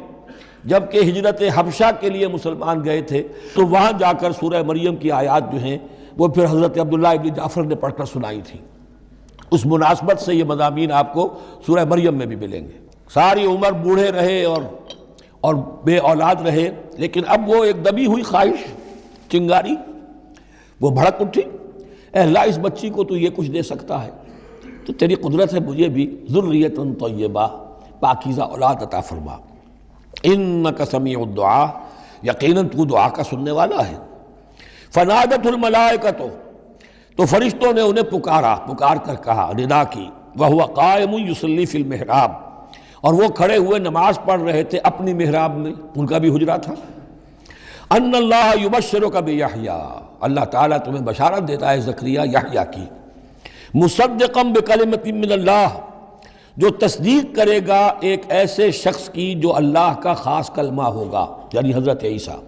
B: جب کہ ہجرت حبشہ کے لیے مسلمان گئے تھے، تو وہاں جا کر سورہ مریم کی آیات جو ہیں وہ پھر حضرت عبداللہ ابن جعفر نے پڑھ کر سنائی تھی۔ اس مناسبت سے یہ مضامین آپ کو سورہ مریم میں بھی ملیں گے۔ ساری عمر بوڑھے رہے اور بے اولاد رہے، لیکن اب وہ ایک دبی ہوئی خواہش، چنگاری، وہ بھڑک اٹھی، اے اللہ اس بچی کو تو یہ کچھ دے سکتا ہے تو تیری قدرت ہے مجھے بھی ذریۃ طیبہ، پاکیزہ اولاد عطا فرما۔ انک سمیع الدعاء، یقیناً تو دعا کا سننے والا ہے۔ فنادت الملائکۃ، تو فرشتوں نے انہیں پکار کر کہا، ندا کی، وہو قائم یصلی فی المحراب، اور وہ کھڑے ہوئے نماز پڑھ رہے تھے اپنی محراب میں، ان کا بھی حجرہ تھا۔ ان اللہ یبشرک بیحییٰ، اللہ تعالیٰ تمہیں بشارت دیتا ہے زکریا یحییٰ کی، مصدقا بکلمۃ من اللہ، جو تصدیق کرے گا ایک ایسے شخص کی جو اللہ کا خاص کلمہ ہوگا، یعنی حضرت عیسیٰ،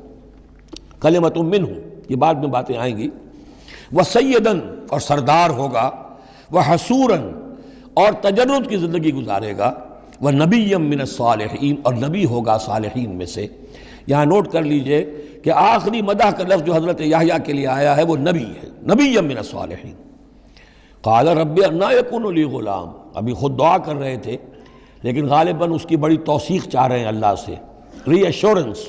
B: کلمۃ منہ، یہ بعد میں باتیں آئیں گی، وسیداً، اور سردار ہوگا، وحسوراً، اور تجرد کی زندگی گزارے گا، ونبیا من الصالحین، اور نبی ہوگا صالحین میں سے۔ یہاں نوٹ کر لیجئے کہ آخری مدح کا لفظ جو حضرت یحییٰ کے لیے آیا ہے وہ نبی ہے، نبیا من الصالحین۔ قال رب انا یکون لی غلام، ابھی خود دعا کر رہے تھے لیکن غالباً اس کی بڑی توثیق چاہ رہے ہیں اللہ سے، ری ایشورنس۔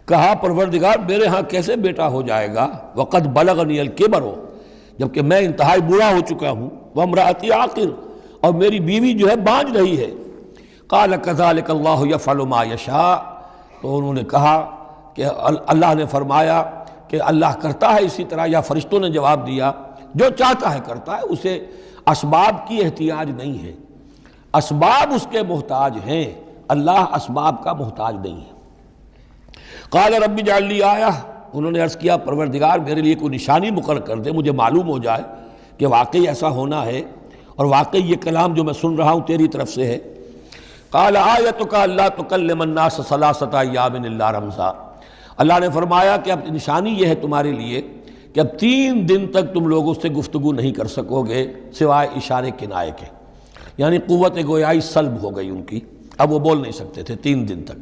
B: کہا پروردگار میرے ہاں کیسے بیٹا ہو جائے گا، وقد بلغنی الکبر، جبکہ میں انتہائی بوڑھا ہو چکا ہوں، وامرأتی عاقر، اور میری بیوی جو ہے بانجھ رہی ہے۔ قال کذلک اللہ یفعل ما یشاء، تو انہوں نے کہا کہ اللہ نے فرمایا کہ اللہ کرتا ہے اسی طرح، یا فرشتوں نے جواب دیا جو چاہتا ہے کرتا ہے، اسے اسباب کی احتیاج نہیں ہے، اسباب اس کے محتاج ہیں، اللہ اسباب کا محتاج نہیں ہے۔ قال رب اجعل لی آیہ، انہوں نے عرض کیا پروردگار میرے لیے کوئی نشانی مقرر کر دے، مجھے معلوم ہو جائے کہ واقعی ایسا ہونا ہے اور واقعی یہ کلام جو میں سن رہا ہوں تیری طرف سے ہے۔ قال آیتک الا تکلم الناس ثلاثۃ ایام الا رمزا، اللہ نے فرمایا کہ اب نشانی یہ ہے تمہارے لیے کہ اب 3 دن تک تم لوگوں سے گفتگو نہیں کر سکو گے سوائے اشارے کنائے کے، یعنی قوت گویائی سلب ہو گئی ان کی، اب وہ بول نہیں سکتے تھے 3 دن تک۔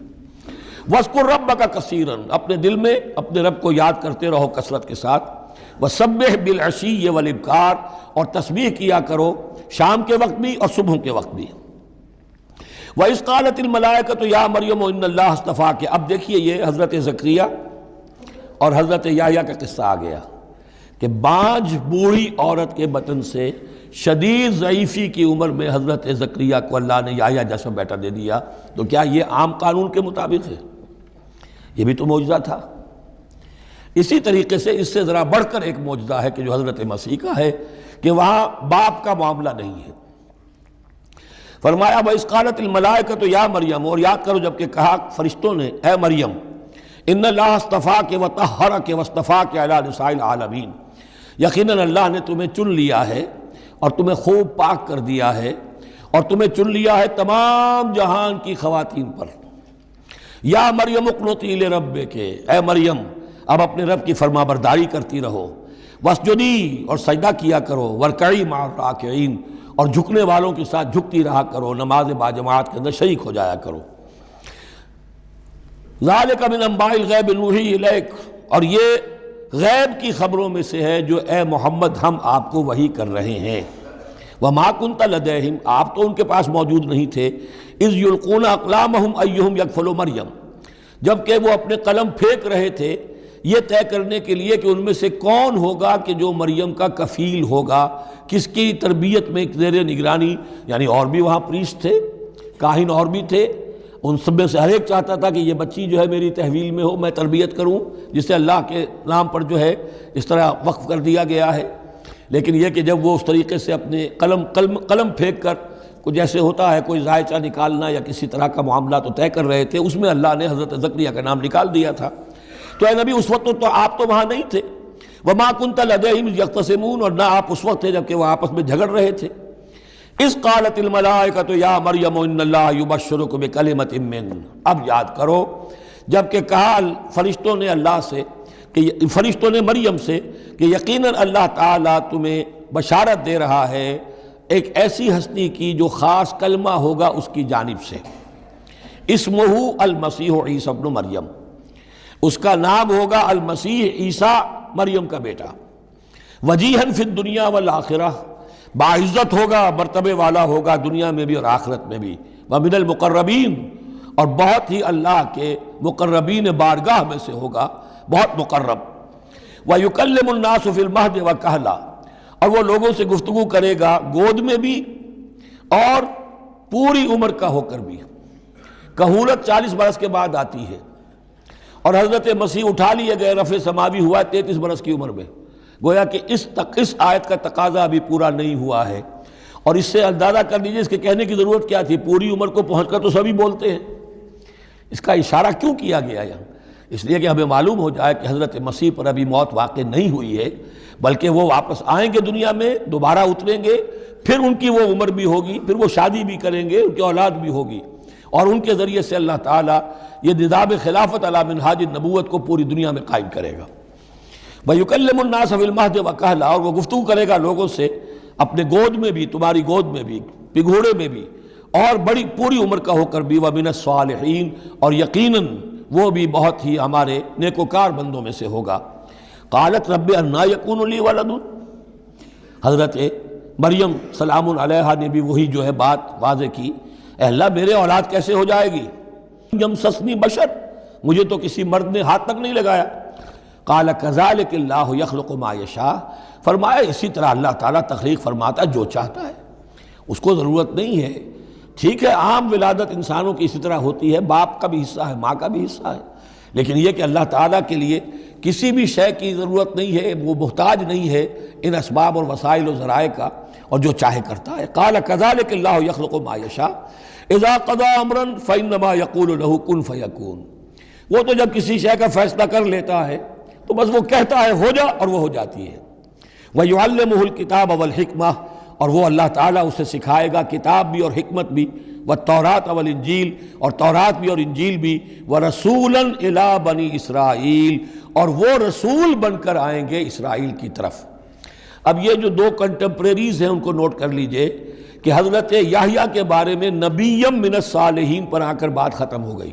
B: وَاذْكُرْ رَبَّكَ كَثِيرًا، اپنے دل میں اپنے رب کو یاد کرتے رہو کثرت کے ساتھ۔ وَسَبِّحْ بِالْعَشِيِّ وَالْإِبْكَارِ، اور تسبیح کیا کرو شام کے وقت بھی اور صبح کے وقت بھی۔ وَإِذْ قَالَتِ الْمَلَائِكَةُ يَا مَرْيَمُ إِنَّ اللَّهَ اصْطَفَاكِ، اب دیکھیے یہ حضرت زکریا اور حضرت یحییٰ کا قصہ آ گیا کہ بانجھ بوڑھی عورت کے بطن سے شدید ضعیفی کی عمر میں حضرت زکریا کو اللہ نے یحییٰ جیسا بیٹا دے دیا، تو کیا یہ عام قانون کے مطابق ہے؟ یہ بھی تو معجزہ تھا۔ اسی طریقے سے اس سے ذرا بڑھ کر ایک معجزہ ہے کہ جو حضرت مسیح کا ہے کہ وہاں باپ کا معاملہ نہیں ہے۔ فرمایا وَإِذْ قَالَتِ الْمَلَائِكَةُ يَا مَرْيَمُ، اور یاد کرو جب کہ کہا فرشتوں نے اے مریم، اِنَّ اللَّهَ اصْطَفَاكِ وَطَهَّرَكَ وَاصْطَفَاكَ عَلَىٰ نِسَاءِ الْعَالَمِينَ، یقیناً اللہ نے تمہیں چن لیا ہے اور تمہیں خوب پاک کر دیا ہے اور تمہیں چن لیا ہے تمام جہان کی خواتین پر۔ یا مریم اقنتی لربک، اے مریم اب اپنے رب کی فرما برداری کرتی رہو، واسجدی اور سجدہ کیا کرو، وارکعی مع الراکعین اور جھکنے والوں کے ساتھ جھکتی رہا کرو، نماز باجماعت کے اندر شریک ہو جایا کرو۔ ذالک من انباء الغیب نوحی الیک، اور یہ غیب کی خبروں میں سے ہے جو اے محمد ہم آپ کو وحی کر رہے ہیں۔ وما کنت لدیہم، آپ تو ان کے پاس موجود نہیں تھے، اذ یلقون اقلامہم ایہم یکفل مریم، جبکہ وہ اپنے قلم پھینک رہے تھے یہ طے کرنے کے لیے کہ ان میں سے کون ہوگا کہ جو مریم کا کفیل ہوگا، کس کی تربیت میں زیر نگرانی، یعنی اور بھی وہاں پریسٹ تھے، کاہن اور بھی تھے، ان سب میں سے ہر ایک چاہتا تھا کہ یہ بچی جو ہے میری تحویل میں ہو، میں تربیت کروں، جسے اللہ کے نام پر جو ہے اس طرح وقف کر دیا گیا ہے۔ لیکن یہ کہ جب وہ اس طریقے سے اپنے قلم پھینک کر کچھ جیسے ہوتا ہے کوئی ذائچہ نکالنا یا کسی طرح کا معاملہ تو طے کر رہے تھے، اس میں اللہ نے حضرت زکریا کا نام نکال دیا تھا۔ تو اے نبی اس وقت تو آپ تو وہاں نہیں تھے، وما کنت لدیہم یختصمون، اور نہ آپ اس وقت تھے جبکہ وہ آپس میں جھگڑ رہے تھے۔ اذ قالت الملائکۃ یا مریم ان اللہ یبشرک بکلمۃ من، اب یاد کرو جب کہ کہا فرشتوں نے اللہ سے، کہ فرشتوں نے مریم سے کہ یقیناً اللہ تعالیٰ تمہیں بشارت دے رہا ہے ایک ایسی ہستی کی جو خاص کلمہ ہوگا اس کی جانب سے، اسمہ المسیح عیسی ابن مریم، اس کا نام ہوگا المسیح عیسیٰ مریم کا بیٹا، وجیہاً فی الدنیا والآخرہ، باعزت ہوگا، مرتبے والا ہوگا دنیا میں بھی اور آخرت میں بھی، ومن المقربین، اور بہت ہی اللہ کے مقربین بارگاہ میں سے ہوگا، بہت مقرب، وَيُكَلِّمُ النَّاسُ فِي الْمَهْدِ وَكَهْلًا، اور وہ لوگوں سے گفتگو کرے گا گود میں بھی اور پوری عمر کا ہو کر بھی۔ کہولت 40 برس کے بعد آتی ہے، اور حضرت مسیح اٹھا لیے گئے، رفع سماوی ہوا 33 برس کی عمر میں، گویا کہ اس آیت کا تقاضا ابھی پورا نہیں ہوا ہے۔ اور اس سے اندازہ کر لیجیے اس کے کہنے کی ضرورت کیا تھی، پوری عمر کو پہنچ کر تو سبھی بولتے ہیں، اس کا اشارہ کیوں کیا گیا یہاں؟ اس لیے کہ ہمیں معلوم ہو جائے کہ حضرت مسیح پر ابھی موت واقع نہیں ہوئی ہے، بلکہ وہ واپس آئیں گے دنیا میں، دوبارہ اتریں گے، پھر ان کی وہ عمر بھی ہوگی، پھر وہ شادی بھی کریں گے، ان کی اولاد بھی ہوگی، اور ان کے ذریعے سے اللہ تعالیٰ یہ نظام خلافت علی منہاج النبوت کو پوری دنیا میں قائم کرے گا۔ وَيُكَلِّمُ النَّاسَ فِي الْمَهْدِ وَكَهْلًا، اور وہ گفتگو کرے گا لوگوں سے اپنے گود میں بھی، تمہاری گود میں بھی، پگھوڑے میں بھی، اور بڑی پوری عمر کا ہو کر بھی، وَمِنَ الصَّالِحِينَ، اور یقیناً وہ بھی بہت ہی ہمارے نیکوکار بندوں میں سے ہوگا۔ قالت رب انا یکون لی ولد، حضرت مریم سلام علیہا نے بھی وہی جو ہے بات واضح کی، اے اللہ میرے اولاد کیسے ہو جائے گی، یمسسنی بشر، مجھے تو کسی مرد نے ہاتھ تک نہیں لگایا۔ قال کذالک اللہ یخلق ما یشاء، فرمایا اسی طرح اللہ تعالیٰ تخلیق فرماتا جو چاہتا ہے، اس کو ضرورت نہیں ہے۔ ٹھیک ہے عام ولادت انسانوں کی اسی طرح ہوتی ہے، باپ کا بھی حصہ ہے، ماں کا بھی حصہ ہے، لیکن یہ کہ اللہ تعالیٰ کے لیے کسی بھی شے کی ضرورت نہیں ہے، وہ محتاج نہیں ہے ان اسباب اور وسائل و ذرائع کا، اور جو چاہے کرتا ہے۔ قال کذالک اللہ یخلق ما یشاء اذا قضى امرا فانما يقول له كن فيكون، وہ تو جب کسی شے کا فیصلہ کر لیتا ہے تو بس وہ کہتا ہے ہو جا اور وہ ہو جاتی ہے۔ وَيُعَلِّمُهُ الْكِتَابَ وَالْحِكْمَةَ، اور وہ اللہ تعالیٰ اسے سکھائے گا کتاب بھی اور حکمت بھی، وَالتَّوْرَاةَ وَالْإِنْجِيلَ، اور تورات بھی اور انجیل بھی، وَرَسُولًا إِلَىٰ بَنِي إِسْرَائِيل، اور وہ رسول بن کر آئیں گے اسرائیل کی طرف۔ اب یہ جو دو کنٹمپریریز ہیں ان کو نوٹ کر لیجئے کہ حضرت یحییٰ کے بارے میں نبیم من الصالحین پر آ کر بات ختم ہو گئی،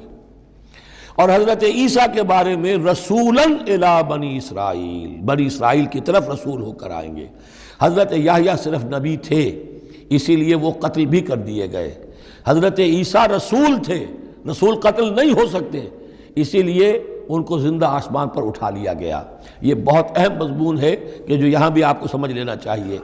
B: اور حضرت عیسیٰ کے بارے میں رسولاً الی بنی اسرائیل، بنی اسرائیل کی طرف رسول ہو کر آئیں گے۔ حضرت یحییٰ صرف نبی تھے، اسی لیے وہ قتل بھی کر دیے گئے۔ حضرت عیسیٰ رسول تھے، رسول قتل نہیں ہو سکتے، اسی لیے ان کو زندہ آسمان پر اٹھا لیا گیا۔ یہ بہت اہم مضمون ہے کہ جو یہاں بھی آپ کو سمجھ لینا چاہیے۔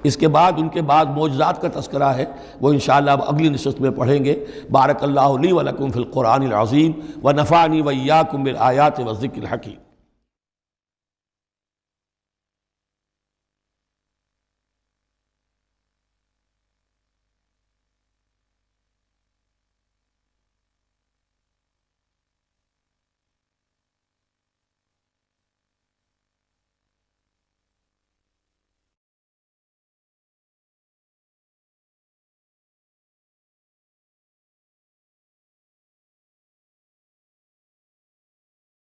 B: اس کے بعد ان کے بعد معجزات کا تذکرہ ہے، وہ انشاءاللہ اب اگلی نشست میں پڑھیں گے۔ بارک اللہ لی و لکم فی القرآن العظیم و نفعنی و ایاکم بالآیات والذکر الحکیم۔